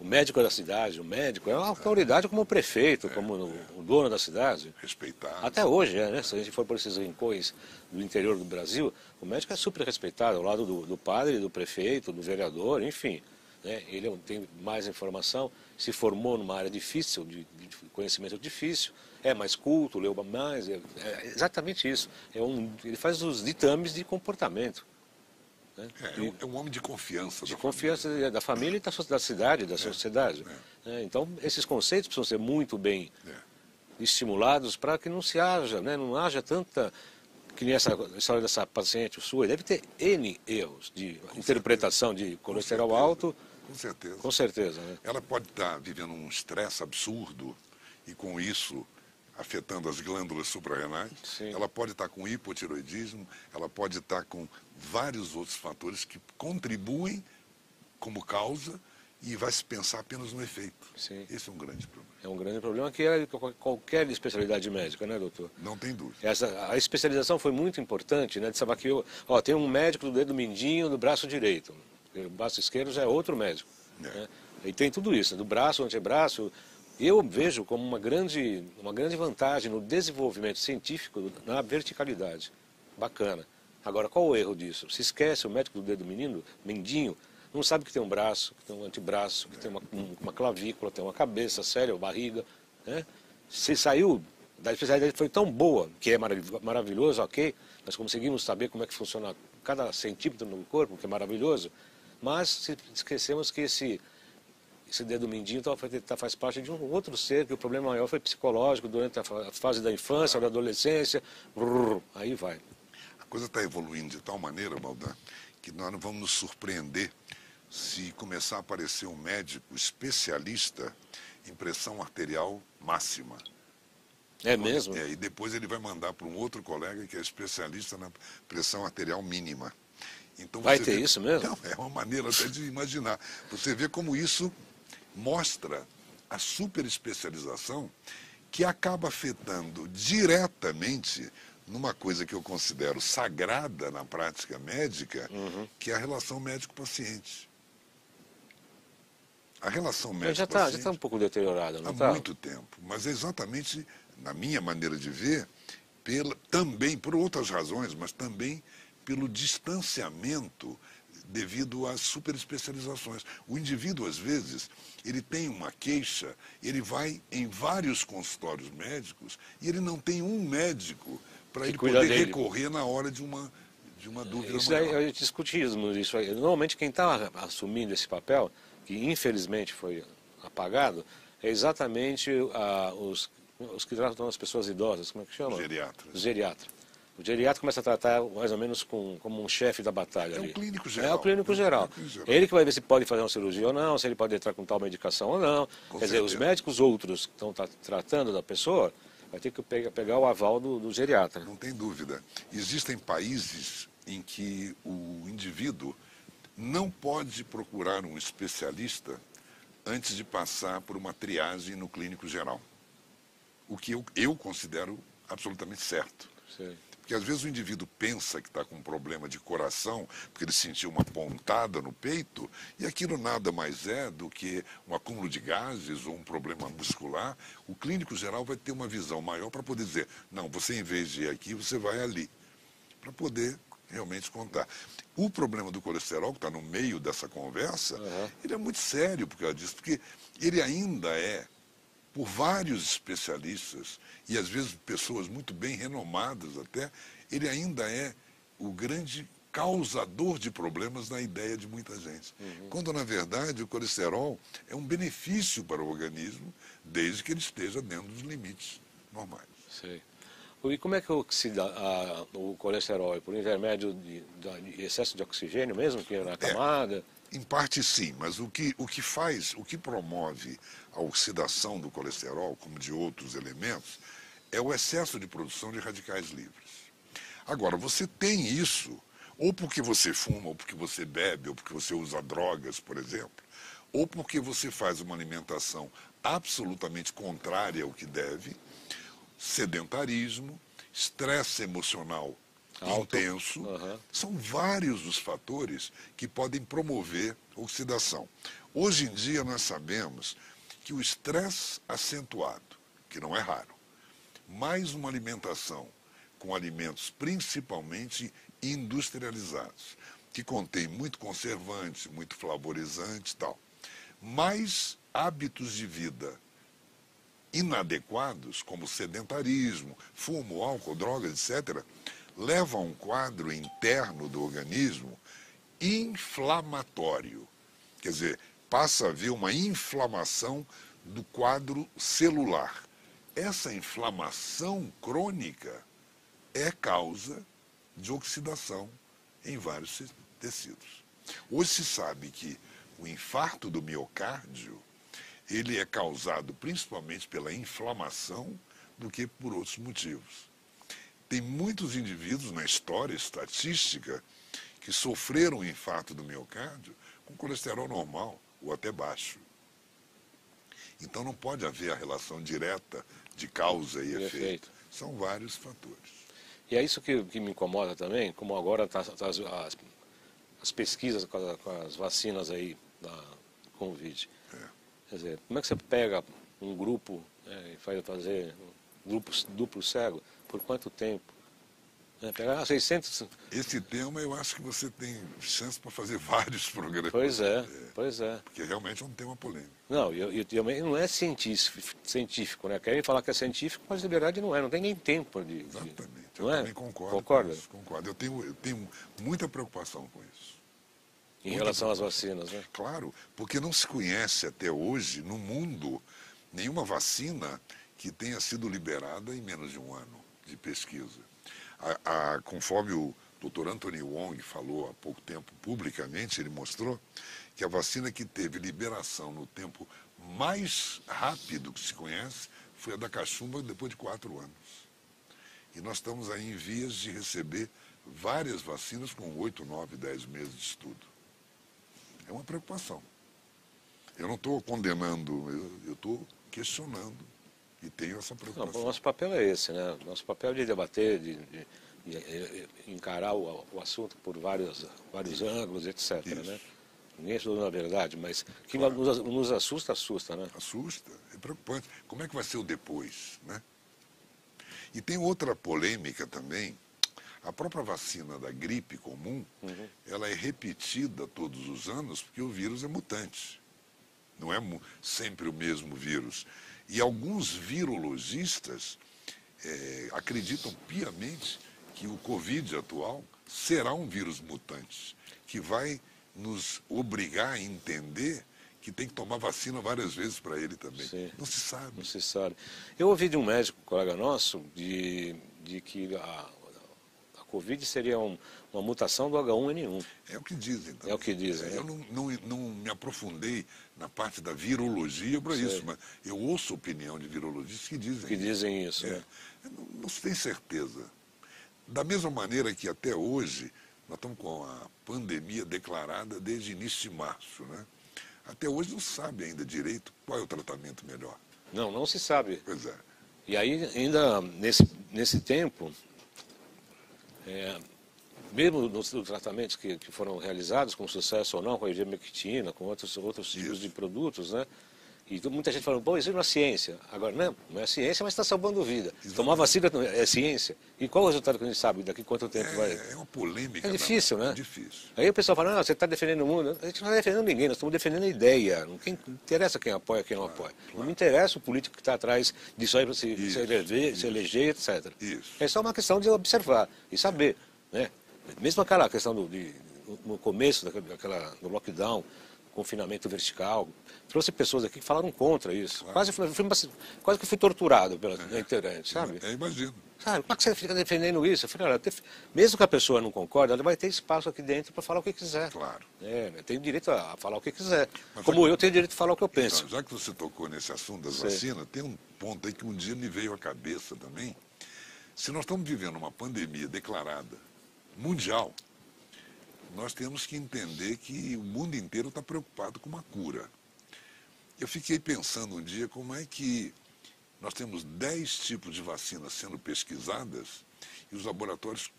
o médico da cidade, o médico é uma autoridade como o prefeito, como o dono da cidade. Respeitado. Até hoje, né? Se a gente for por esses rincões do interior do Brasil, o médico é super respeitado, ao lado do padre, do prefeito, do vereador, enfim. né? Ele tem mais informação, se formou numa área difícil, de conhecimento difícil, é mais culto, leu mais, é exatamente isso. Ele faz os ditames de comportamento. Né? É um homem de confiança. De confiança da família e da cidade, da sociedade. Então, esses conceitos precisam ser muito bem estimulados para que não se haja, né? Não haja tanta... Que nem essa história dessa paciente sua, deve ter N erros de interpretação de colesterol alto. Com certeza. Com certeza, né? Ela pode estar vivendo um estresse absurdo e com isso afetando as glândulas suprarrenais. Sim. Ela pode estar com hipotiroidismo, ela pode estar com vários outros fatores que contribuem como causa e vai se pensar apenas no efeito. Sim. Esse é um grande problema. É um grande problema que é qualquer especialidade médica, né, doutor? Não tem dúvida. A especialização foi muito importante, né, de saber que tem um médico do dedo mindinho do braço direito. O braço esquerdo já é outro médico. Né? E tem tudo isso, do braço, antebraço. Eu vejo como uma grande vantagem no desenvolvimento científico na verticalidade. Bacana. Agora, qual o erro disso? Se esquece o médico do dedo mindinho, não sabe que tem um braço, que tem um antebraço, que tem uma clavícula, tem uma cabeça, cérebro, barriga. Né? Se saiu da especialidade, foi tão boa, que é maravilhoso, ok, nós conseguimos saber como é que funciona cada centímetro no corpo, que é maravilhoso, mas se esquecemos que esse dedo mindinho faz parte de um outro ser, que o problema maior foi psicológico durante a fase da infância, da adolescência, aí vai. A coisa está evoluindo de tal maneira, Baldan, que nós não vamos nos surpreender se começar a aparecer um médico especialista em pressão arterial máxima. É mesmo? E depois ele vai mandar para um outro colega que é especialista na pressão arterial mínima. Então, vai ter isso mesmo? Não, é uma maneira até de imaginar. Você vê como isso mostra a superespecialização que acaba afetando diretamente numa coisa que eu considero sagrada na prática médica, que é a relação médico-paciente. A relação médico-paciente... Já está um pouco deteriorada, não está? Há muito tempo, mas é exatamente, na minha maneira de ver, também por outras razões, mas também pelo distanciamento devido às superespecializações. O indivíduo, às vezes, ele tem uma queixa, ele vai em vários consultórios médicos e ele não tem um médico para ele poder recorrer na hora de uma dúvida isso maior. É discutismo isso aí. Normalmente quem está assumindo esse papel, que infelizmente foi apagado, é exatamente os que tratam as pessoas idosas, como é que chama? Geriatras. Os geriatras. O geriatra começa a tratar mais ou menos como um chefe da batalha. É ali. o clínico geral. É o clínico geral. Ele que vai ver se pode fazer uma cirurgia ou não, se ele pode entrar com tal medicação ou não. Quer dizer, os médicos outros que estão tratando da pessoa, vai ter que pegar o aval do geriatra. Não tem dúvida. Existem países em que o indivíduo não pode procurar um especialista antes de passar por uma triagem no clínico geral. O que eu considero absolutamente certo. Sim. Porque às vezes o indivíduo pensa que está com um problema de coração, porque ele sentiu uma pontada no peito, e aquilo nada mais é do que um acúmulo de gases ou um problema muscular. O clínico geral vai ter uma visão maior para poder dizer, não, você em vez de ir aqui, você vai ali, para poder realmente contar. O problema do colesterol, que está no meio dessa conversa, ele é muito sério por causa disso, porque ele ainda é, por vários especialistas, e às vezes pessoas muito bem renomadas até, ele ainda é o grande causador de problemas na ideia de muita gente. Quando, na verdade, o colesterol é um benefício para o organismo, desde que ele esteja dentro dos limites normais. Sei. E como é que oxida o colesterol? É por intermédio de excesso de oxigênio mesmo, que é na camada? Em parte sim, mas o que promove a oxidação do colesterol, como de outros elementos, é o excesso de produção de radicais livres. Agora, você tem isso, ou porque você fuma, ou porque você bebe, ou porque você usa drogas, por exemplo, ou porque você faz uma alimentação absolutamente contrária ao que deve, sedentarismo, estresse emocional intenso, são vários os fatores que podem promover oxidação. Hoje em dia nós sabemos que o estresse acentuado, que não é raro, mais uma alimentação com alimentos principalmente industrializados, que contém muito conservante, muito flavorizante e tal. Mas hábitos de vida inadequados, como sedentarismo, fumo, álcool, drogas, etc., levam a um quadro interno do organismo inflamatório. Quer dizer, passa a haver uma inflamação do quadro celular. Essa inflamação crônica é causa de oxidação em vários tecidos. Hoje se sabe que o infarto do miocárdio, ele é causado principalmente pela inflamação do que por outros motivos. Tem muitos indivíduos na história estatística que sofreram o infarto do miocárdio com colesterol normal ou até baixo. Então não pode haver a relação direta de causa e efeito. São vários fatores. E é isso que me incomoda também, como agora as pesquisas com as vacinas aí da Covid. Quer dizer, como é que você pega um grupo e faz fazer um duplo cego? Por quanto tempo? Pegar 600... Esse tema eu acho que você tem chance para fazer vários programas. Pois é. Porque realmente é um tema polêmico. Não, e também não é científico, né? Querem falar que é científico, mas na verdade não é, não tem nem tempo de... Exatamente, eu também concordo. Concorda? Concordo. Eu tenho muita preocupação com isso. Em relação às vacinas, né? Claro, porque não se conhece até hoje, no mundo, nenhuma vacina que tenha sido liberada em menos de um ano de pesquisa. Conforme o Dr. Anthony Wong falou há pouco tempo publicamente, ele mostrou que a vacina que teve liberação no tempo mais rápido que se conhece foi a da cachumba depois de 4 anos. E nós estamos aí em vias de receber várias vacinas com 8, 9, 10 meses de estudo. É uma preocupação. Eu não estou condenando, eu estou questionando e tenho essa preocupação. Não, o nosso papel é esse, né? Nosso papel é de debater, de encarar o assunto por vários ângulos, etc. Né? Ninguém é dono da verdade, mas o que nos assusta, né? Assusta, é preocupante. Como é que vai ser o depois, né? E tem outra polêmica também. A própria vacina da gripe comum, ela é repetida todos os anos porque o vírus é mutante. Não é sempre o mesmo vírus. E alguns virologistas acreditam piamente que o Covid atual será um vírus mutante, que vai nos obrigar a entender que tem que tomar vacina várias vezes para ele também. Sim. Não se sabe. Não se sabe. Eu ouvi de um médico, colega nosso, de que a Covid seria uma mutação do H1N1. É o que dizem também. É o que dizem. Eu não me aprofundei na parte da virologia para isso, mas eu ouço opinião de virologistas que dizem isso. Né? Não se tem certeza. Da mesma maneira que até hoje, nós estamos com a pandemia declarada desde início de março, né? Até hoje não se sabe ainda direito qual é o tratamento melhor. Não se sabe. Pois é. E aí, ainda nesse tempo, mesmo nos tratamentos que foram realizados com sucesso ou não, com a ivermectina, com outros tipos de produtos, né? E muita gente falando, pô, isso não é ciência. Agora, não é ciência, mas está salvando vida. Exatamente. Tomar vacina é ciência. E qual o resultado que a gente sabe daqui quanto tempo vai? É uma polêmica. É difícil, né? É difícil. Aí o pessoal fala, não, você está defendendo o mundo. A gente não está defendendo ninguém, nós estamos defendendo a ideia. Não interessa quem apoia, quem não apoia. Claro. Não me interessa o político que está atrás disso aí para se eleger, etc. Isso. É só uma questão de observar e saber, né? Mesmo aquela questão no começo do lockdown, confinamento vertical, trouxe pessoas aqui que falaram contra isso. Claro. Quase que fui torturado na internet, sabe? Eu imagino. Sabe, como é que você fica defendendo isso? Eu falei, olha, mesmo que a pessoa não concorde, ela vai ter espaço aqui dentro para falar o que quiser. Claro. Tem direito a falar o que quiser. Como eu tenho direito de falar o que eu penso. Então, já que você tocou nesse assunto das vacinas, tem um ponto aí que um dia me veio à cabeça também. Se nós estamos vivendo uma pandemia declarada mundial, nós temos que entender que o mundo inteiro está preocupado com uma cura. Eu fiquei pensando um dia como é que nós temos 10 tipos de vacinas sendo pesquisadas e os laboratórios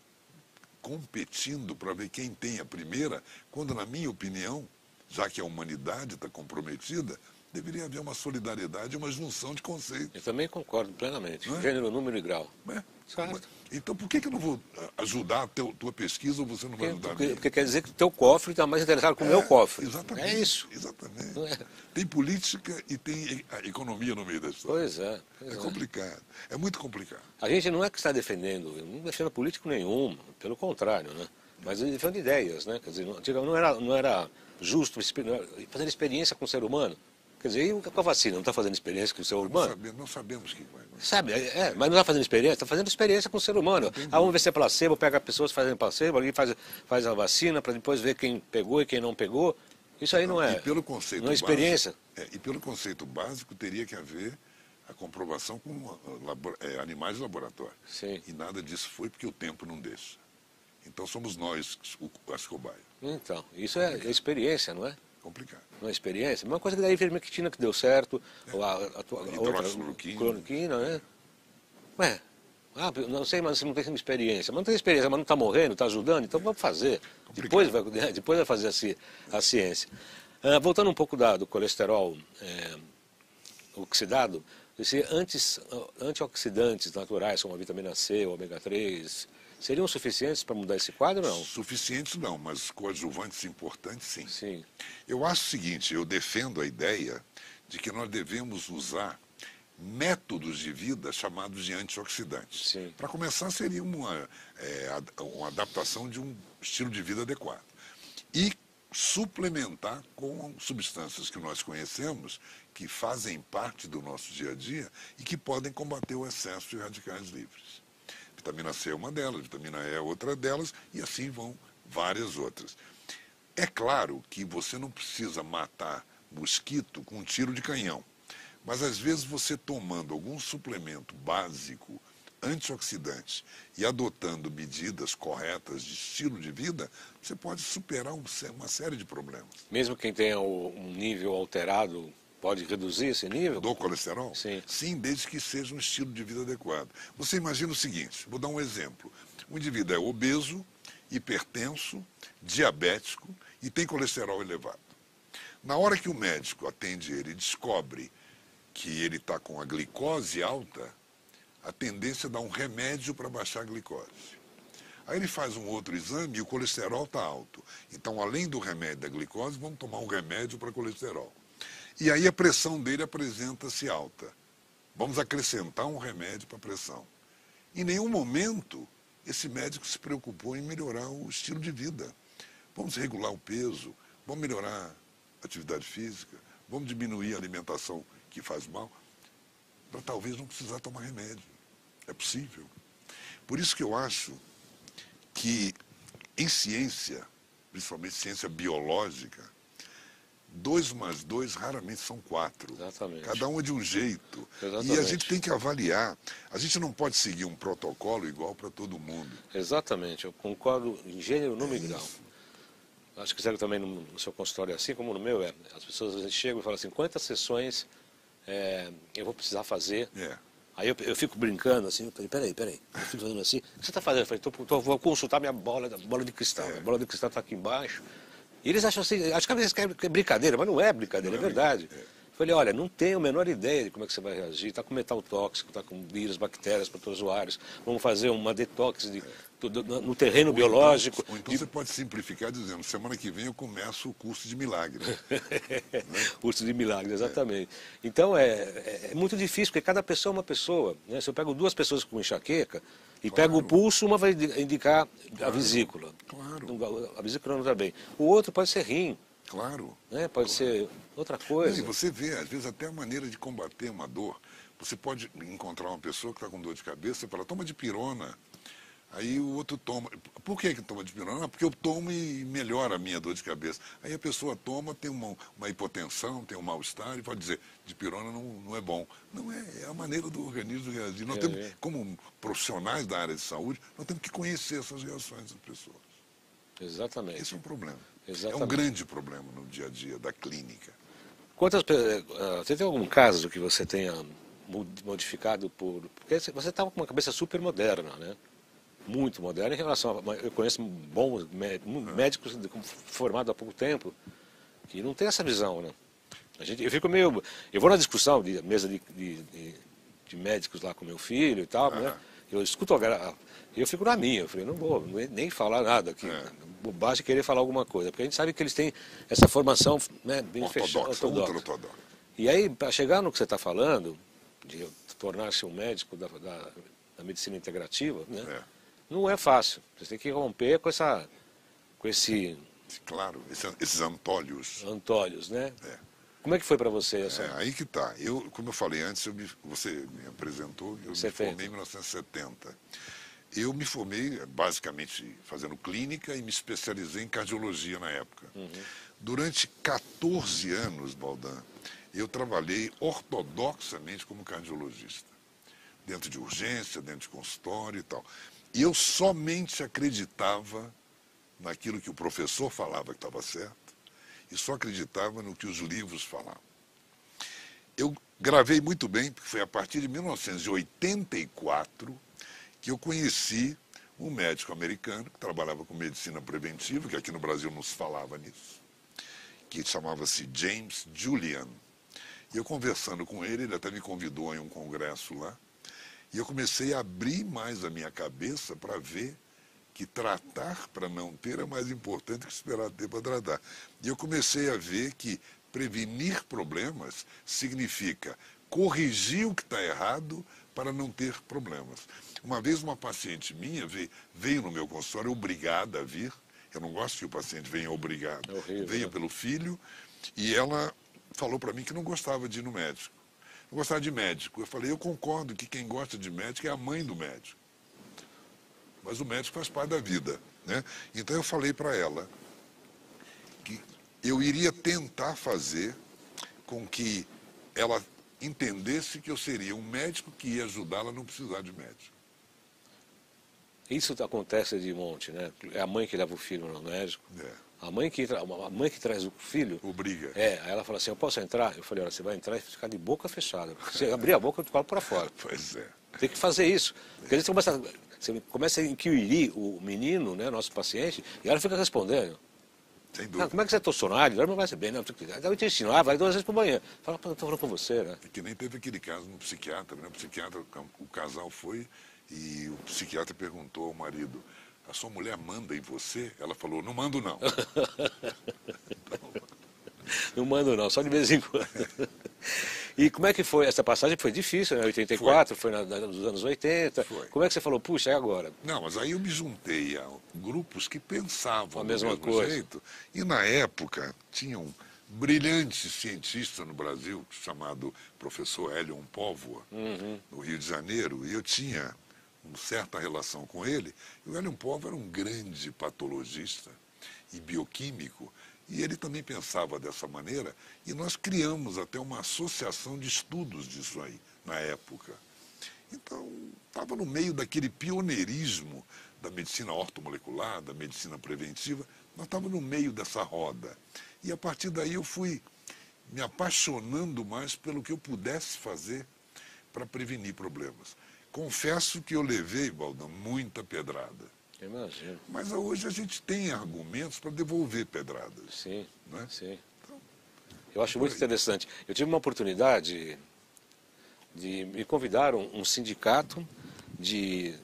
competindo para ver quem tem a primeira, quando, na minha opinião, já que a humanidade está comprometida, deveria haver uma solidariedade e uma junção de conceitos. Eu também concordo plenamente. Gênero, número e grau. Certo. Então, por que eu não vou ajudar a tua pesquisa ou você não vai ajudar a minha? Porque quer dizer que o teu cofre está mais interessado com o meu cofre. Exatamente. É isso. Exatamente. Não é? Tem política e tem a economia no meio da história. Pois é. É complicado. É muito complicado. A gente não é que está defendendo, eu não defendo político nenhum, pelo contrário, né? Mas eu defendo ideias, né? Quer dizer, não era justo fazer experiência com o ser humano. Quer dizer, e com a vacina, não está fazendo experiência com o ser humano? Não sabemos quem vai. Sabe, mas não está fazendo experiência, está fazendo experiência com o ser humano. Vamos ver se é placebo, pega pessoas fazendo placebo, ali faz a vacina para depois ver quem pegou e quem não pegou. Isso aí não é. E pelo conceito não é experiência. Básico, e pelo conceito básico teria que haver a comprovação com animais de laboratório. Sim. E nada disso foi porque o tempo não deixa. Então somos nós as cobaias. Então, isso é experiência, não é? Complicado. Não é experiência? Uma coisa que daí ivermectina que deu certo, ou a outra cloroquina, né? Ué, não sei, mas você não tem experiência. Mas não tem experiência, mas não está morrendo, está ajudando, então vamos fazer. Depois vai fazer a ciência. Voltando um pouco do colesterol oxidado, esses antioxidantes naturais, como a vitamina C, o ômega 3, seriam suficientes para mudar esse quadro ou não? Suficientes não, mas coadjuvantes importantes sim. Sim. Eu acho o seguinte, eu defendo a ideia de que nós devemos usar métodos de vida chamados de antioxidantes. Para começar, seria uma adaptação de um estilo de vida adequado. E suplementar com substâncias que nós conhecemos, que fazem parte do nosso dia a dia e que podem combater o excesso de radicais livres. Vitamina C é uma delas, vitamina E é outra delas, e assim vão várias outras. É claro que você não precisa matar mosquito com um tiro de canhão, mas às vezes você tomando algum suplemento básico, antioxidante, e adotando medidas corretas de estilo de vida, você pode superar uma série de problemas. Mesmo quem tenha um nível alterado, pode reduzir esse nível? Do colesterol? Sim. Sim, desde que seja um estilo de vida adequado. Você imagina o seguinte, vou dar um exemplo. O indivíduo é obeso, hipertenso, diabético e tem colesterol elevado. Na hora que o médico atende ele e descobre que ele está com a glicose alta, a tendência é dar um remédio para baixar a glicose. Aí ele faz um outro exame e o colesterol está alto. Então, além do remédio da glicose, vamos tomar um remédio para colesterol. E aí a pressão dele apresenta-se alta. Vamos acrescentar um remédio para a pressão. Em nenhum momento esse médico se preocupou em melhorar o estilo de vida. Vamos regular o peso, vamos melhorar a atividade física, vamos diminuir a alimentação que faz mal, para talvez não precisar tomar remédio. É possível. Por isso que eu acho que em ciência, principalmente ciência biológica, 2 mais 2 raramente são 4. Exatamente. Cada um é de um jeito. Exatamente. E a gente tem que avaliar. A gente não pode seguir um protocolo igual para todo mundo. Exatamente, eu concordo em gênero, número e grau. Acho que serve também no seu consultório, assim como no meu, as pessoas às vezes chegam e falam assim, quantas sessões eu vou precisar fazer? Aí eu fico brincando assim, eu falei, peraí, eu fico fazendo assim, o que você está fazendo? Eu falei, vou consultar minha bola de cristal, a bola de cristal está aqui embaixo. E eles acham assim, acho que às vezes é brincadeira, mas não é brincadeira, é verdade. Eu falei, olha, não tenho a menor ideia de como é que você vai reagir, está com metal tóxico, está com vírus, bactérias, protozoários, vamos fazer uma detox no terreno biológico. Ou então você pode simplificar dizendo, semana que vem eu começo o curso de milagre. Curso de milagre, exatamente. Então é muito difícil, porque cada pessoa é uma pessoa. Né? Se eu pego 2 pessoas com enxaqueca e pego o pulso, uma vai indicar a vesícula. Claro. A vesícula não está bem. O outro pode ser rim. Claro. Né? Pode ser outra coisa. E você vê, às vezes, até a maneira de combater uma dor. Você pode encontrar uma pessoa que está com dor de cabeça e fala, toma dipirona. Aí o outro toma. Por que toma dipirona? Porque eu tomo e melhora a minha dor de cabeça. Aí a pessoa toma, tem uma hipotensão, tem um mal-estar e pode dizer, dipirona não é bom. Não é, é a maneira do organismo reagir. Nós temos, como profissionais da área de saúde, nós temos que conhecer essas reações das pessoas. Exatamente. Esse é um problema. Exatamente. É um grande problema no dia a dia da clínica. Você tem algum caso que você tenha modificado porque você estava com uma cabeça super moderna, né? Muito moderna em relação eu conheço bons médicos formados há pouco tempo que não tem essa visão, né? Eu vou na discussão de mesa de médicos lá com meu filho e tal, né? Eu escuto eu fico na minha, eu falei, não vou nem falar nada aqui. Bobagem querer falar alguma coisa, porque a gente sabe que eles têm essa formação, né, bem fechada, ortodoxa. E aí, para chegar no que você está falando, de tornar-se um médico da medicina integrativa, né, não é fácil. Você tem que romper com esse... Claro, esses antólios. Antólios, né? Como é que foi para você essa... Aí que tá. Como eu falei antes, você me apresentou, eu me formei em 1970. Eu me formei basicamente fazendo clínica e me especializei em cardiologia na época. Durante 14 anos, Baldan, eu trabalhei ortodoxamente como cardiologista. Dentro de urgência, dentro de consultório e tal. E eu somente acreditava naquilo que o professor falava que estava certo e só acreditava no que os livros falavam. Eu gravei muito bem, porque foi a partir de 1984 que eu conheci um médico americano que trabalhava com medicina preventiva, que aqui no Brasil não se falava nisso, que chamava-se James Julian. E eu conversando com ele, ele até me convidou em um congresso lá, e eu comecei a abrir mais a minha cabeça para ver que tratar para não ter é mais importante que esperar ter para tratar. E eu comecei a ver que prevenir problemas significa corrigir o que está errado para não ter problemas. Uma vez uma paciente minha veio no meu consultório obrigada a vir. Eu não gosto que o paciente venha obrigado. Veio pelo filho e ela falou para mim que não gostava de ir no médico. Não gostava de médico. Eu falei, eu concordo que quem gosta de médico é a mãe do médico. Mas o médico faz parte da vida, né? Então eu falei para ela que eu iria tentar fazer com que ela entendesse que eu seria um médico que ia ajudá-la a não precisar de médico. Isso acontece de monte, né? É a mãe que leva o filho no médico. A mãe que traz o filho... Obriga. Aí ela fala assim, eu posso entrar? Eu falei, olha, você vai entrar e ficar de boca fechada. Se abrir a boca, eu te falo para fora. Pois é. Tem que fazer isso. Porque a gente começa a inquirir o menino, né, nosso paciente, e ela fica respondendo. Sem dúvida. Como é que você é tossonário? Não vai ser bem, não. Eu te ensino, vai 2 vezes por manhã. Fala, estou falando com você, né? É que nem teve aquele caso no psiquiatra, né? O casal foi e o psiquiatra perguntou ao marido, a sua mulher manda em você? Ela falou, não mando não. Não mando não, só de vez em quando. E como é que foi? Essa passagem foi difícil, né? 84, foi nos anos 80. Foi. Como é que você falou, puxa, é agora? Não, mas aí eu me juntei a grupos que pensavam a mesma do mesmo jeito. E na época tinha um brilhante cientista no Brasil, chamado professor Hélion Póvoa, no Rio de Janeiro, e eu tinha uma certa relação com ele. E o Hélion Póvoa era um grande patologista e bioquímico, e ele também pensava dessa maneira, e nós criamos até uma associação de estudos disso aí, na época. Então, estava no meio daquele pioneirismo da medicina ortomolecular, da medicina preventiva, nós estávamos no meio dessa roda. E a partir daí eu fui me apaixonando mais pelo que eu pudesse fazer para prevenir problemas. Confesso que eu levei, Baldan, muita pedrada. Imagino. Mas hoje a gente tem argumentos para devolver pedradas. Sim, né? Sim. Então, eu acho muito interessante. Eu tive uma oportunidade de me convidar um sindicato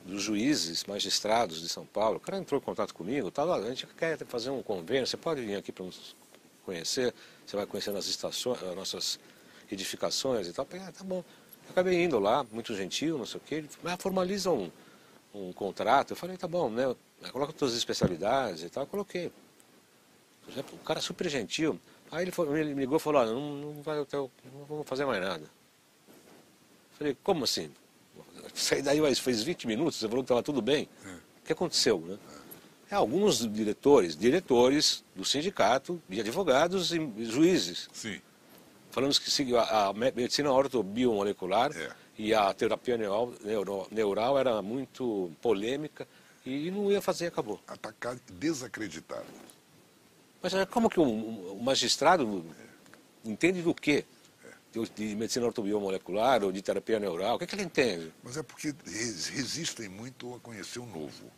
dos juízes, magistrados de São Paulo. O cara entrou em contato comigo, a gente quer fazer um convênio, você pode vir aqui para nos conhecer, você vai conhecendo as estações, as nossas edificações e tal. Eu falei, tá bom. Eu acabei indo lá, muito gentil, não sei o quê. Ele falou, formaliza um contrato. Eu falei, tá bom, né? Coloca todas as especialidades e tal. Eu coloquei. O cara super gentil. Aí ele me ligou e falou, olha, não vou fazer mais nada. Eu falei, como assim? Saí daí, mas fez 20 minutos, você falou que estava tudo bem. O que aconteceu, né? Alguns diretores do sindicato, de advogados e juízes. Sim. Falamos que a medicina ortobiomolecular e a terapia neural era muito polêmica e não ia fazer, acabou. Atacar, desacreditar. Mas como que o magistrado entende do quê? De medicina ortobiomolecular ou de terapia neural? O que ele entende? Mas é porque resistem muito a conhecer o novo.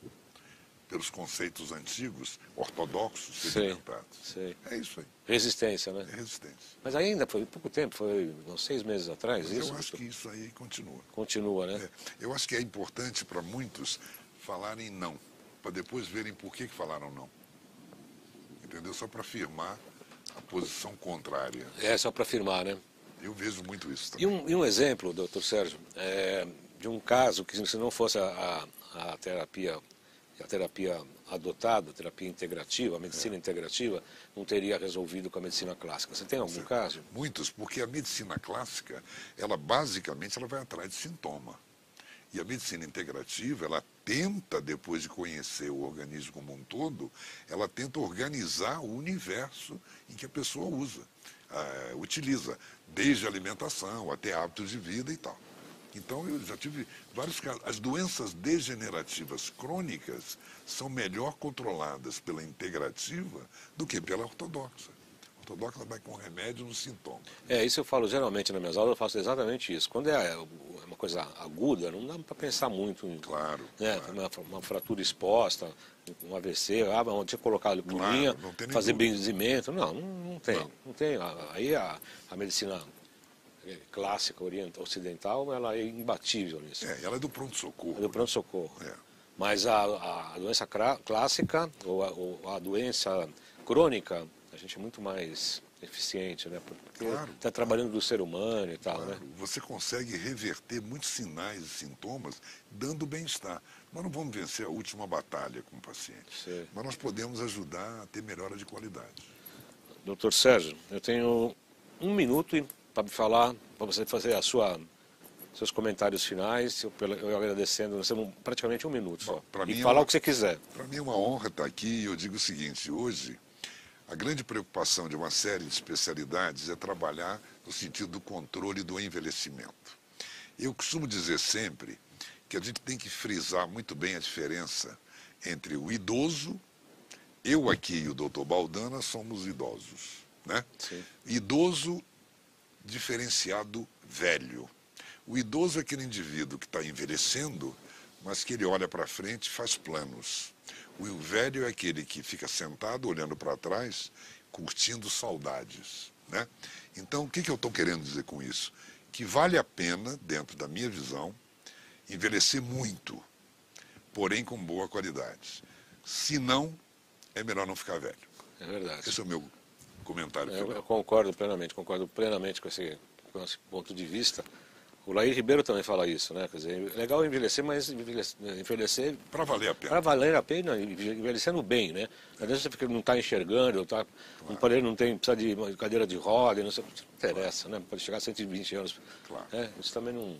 pelos conceitos antigos, ortodoxos, Sei, sedimentados. sei. É isso aí, Resistência, né? é resistência. Mas ainda foi pouco tempo, foi uns 6 meses atrás, Mas isso? eu acho que isso aí continua. Continua, né? Eu acho que é importante para muitos falarem não, para depois verem por que falaram não. Entendeu? Só para afirmar a posição contrária. É, só para afirmar, né? Eu vejo muito isso E também. um exemplo, doutor Sérgio, de um caso que se não fosse a terapia adotada, a terapia integrativa, a medicina integrativa, não teria resolvido com a medicina clássica. Você tem algum caso? Muitos, porque a medicina clássica, ela basicamente ela vai atrás de sintoma. E a medicina integrativa, ela tenta, depois de conhecer o organismo como um todo, ela tenta organizar o universo em que a pessoa utiliza, desde alimentação até hábitos de vida e tal. Então, eu já tive vários casos. As doenças degenerativas crônicas são melhor controladas pela integrativa do que pela ortodoxa. A ortodoxa vai com remédio no sintoma. Isso eu falo geralmente nas minhas aulas, eu faço exatamente isso. Quando é uma coisa aguda, não dá para pensar muito em Claro, né, claro. uma fratura exposta, um AVC, onde tinha colocado por linha, não tem nem fazer dúvida. benzimento. Não tem. Não tem. Aí a medicina clássica ocidental, ela é imbatível nisso. Ela é do pronto-socorro. É do pronto-socorro. É. Mas a doença clássica ou a doença crônica, a gente é muito mais eficiente, né? Porque está trabalhando do ser humano e tal, né? Você consegue reverter muitos sinais e sintomas dando bem-estar. Nós não vamos vencer a última batalha com o paciente, Sim. mas nós podemos ajudar a ter melhora de qualidade. Doutor Sérgio, eu tenho 1 minuto para me falar, para você fazer seus comentários finais, eu agradecendo, nós temos praticamente 1 minuto só. E falar o que você quiser. Para mim é uma honra estar aqui e eu digo o seguinte, hoje a grande preocupação de uma série de especialidades é trabalhar no sentido do controle do envelhecimento. Eu costumo dizer sempre que a gente tem que frisar muito bem a diferença entre o idoso, eu aqui e o doutor Baldana somos idosos, né? Sim. Idoso diferenciado velho. O idoso é aquele indivíduo que está envelhecendo, mas que ele olha para frente e faz planos. O velho é aquele que fica sentado, olhando para trás, curtindo saudades, né? Então, o que eu estou querendo dizer com isso? Que vale a pena, dentro da minha visão, envelhecer muito, porém com boa qualidade. Se não, é melhor não ficar velho. É verdade. Esse é o meu comentário final. Eu concordo plenamente com esse ponto de vista. O Laí Ribeiro também fala isso, né? Quer dizer, é legal envelhecer, mas envelhecer para valer a pena. Para valer a pena, envelhecendo bem, né? Às vezes você não está enxergando, não precisa de uma cadeira de roda, não interessa, né? Pode chegar a 120 anos. Claro. Isso também não...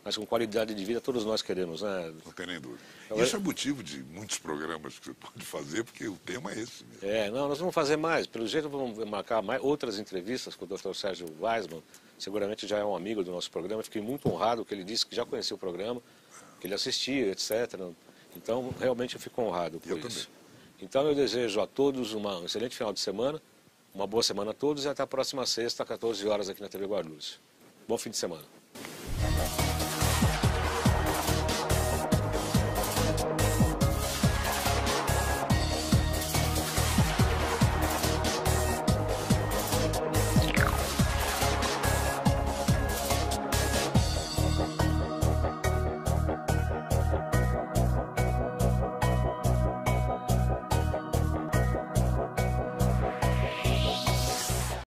Mas com qualidade de vida todos nós queremos, né? Não tem nem dúvida. Isso é motivo de muitos programas que você pode fazer, porque o tema é esse mesmo. Nós vamos fazer mais. Pelo jeito vamos marcar outras entrevistas com o Dr. Sérgio Weismann. Seguramente já é um amigo do nosso programa. Fiquei muito honrado que ele disse que já conhecia o programa, que ele assistia, etc. Então, realmente eu fico honrado por isso. Também. Então eu desejo a todos um excelente final de semana, uma boa semana a todos e até a próxima sexta, 14 horas aqui na TV Guarulhos. Bom fim de semana.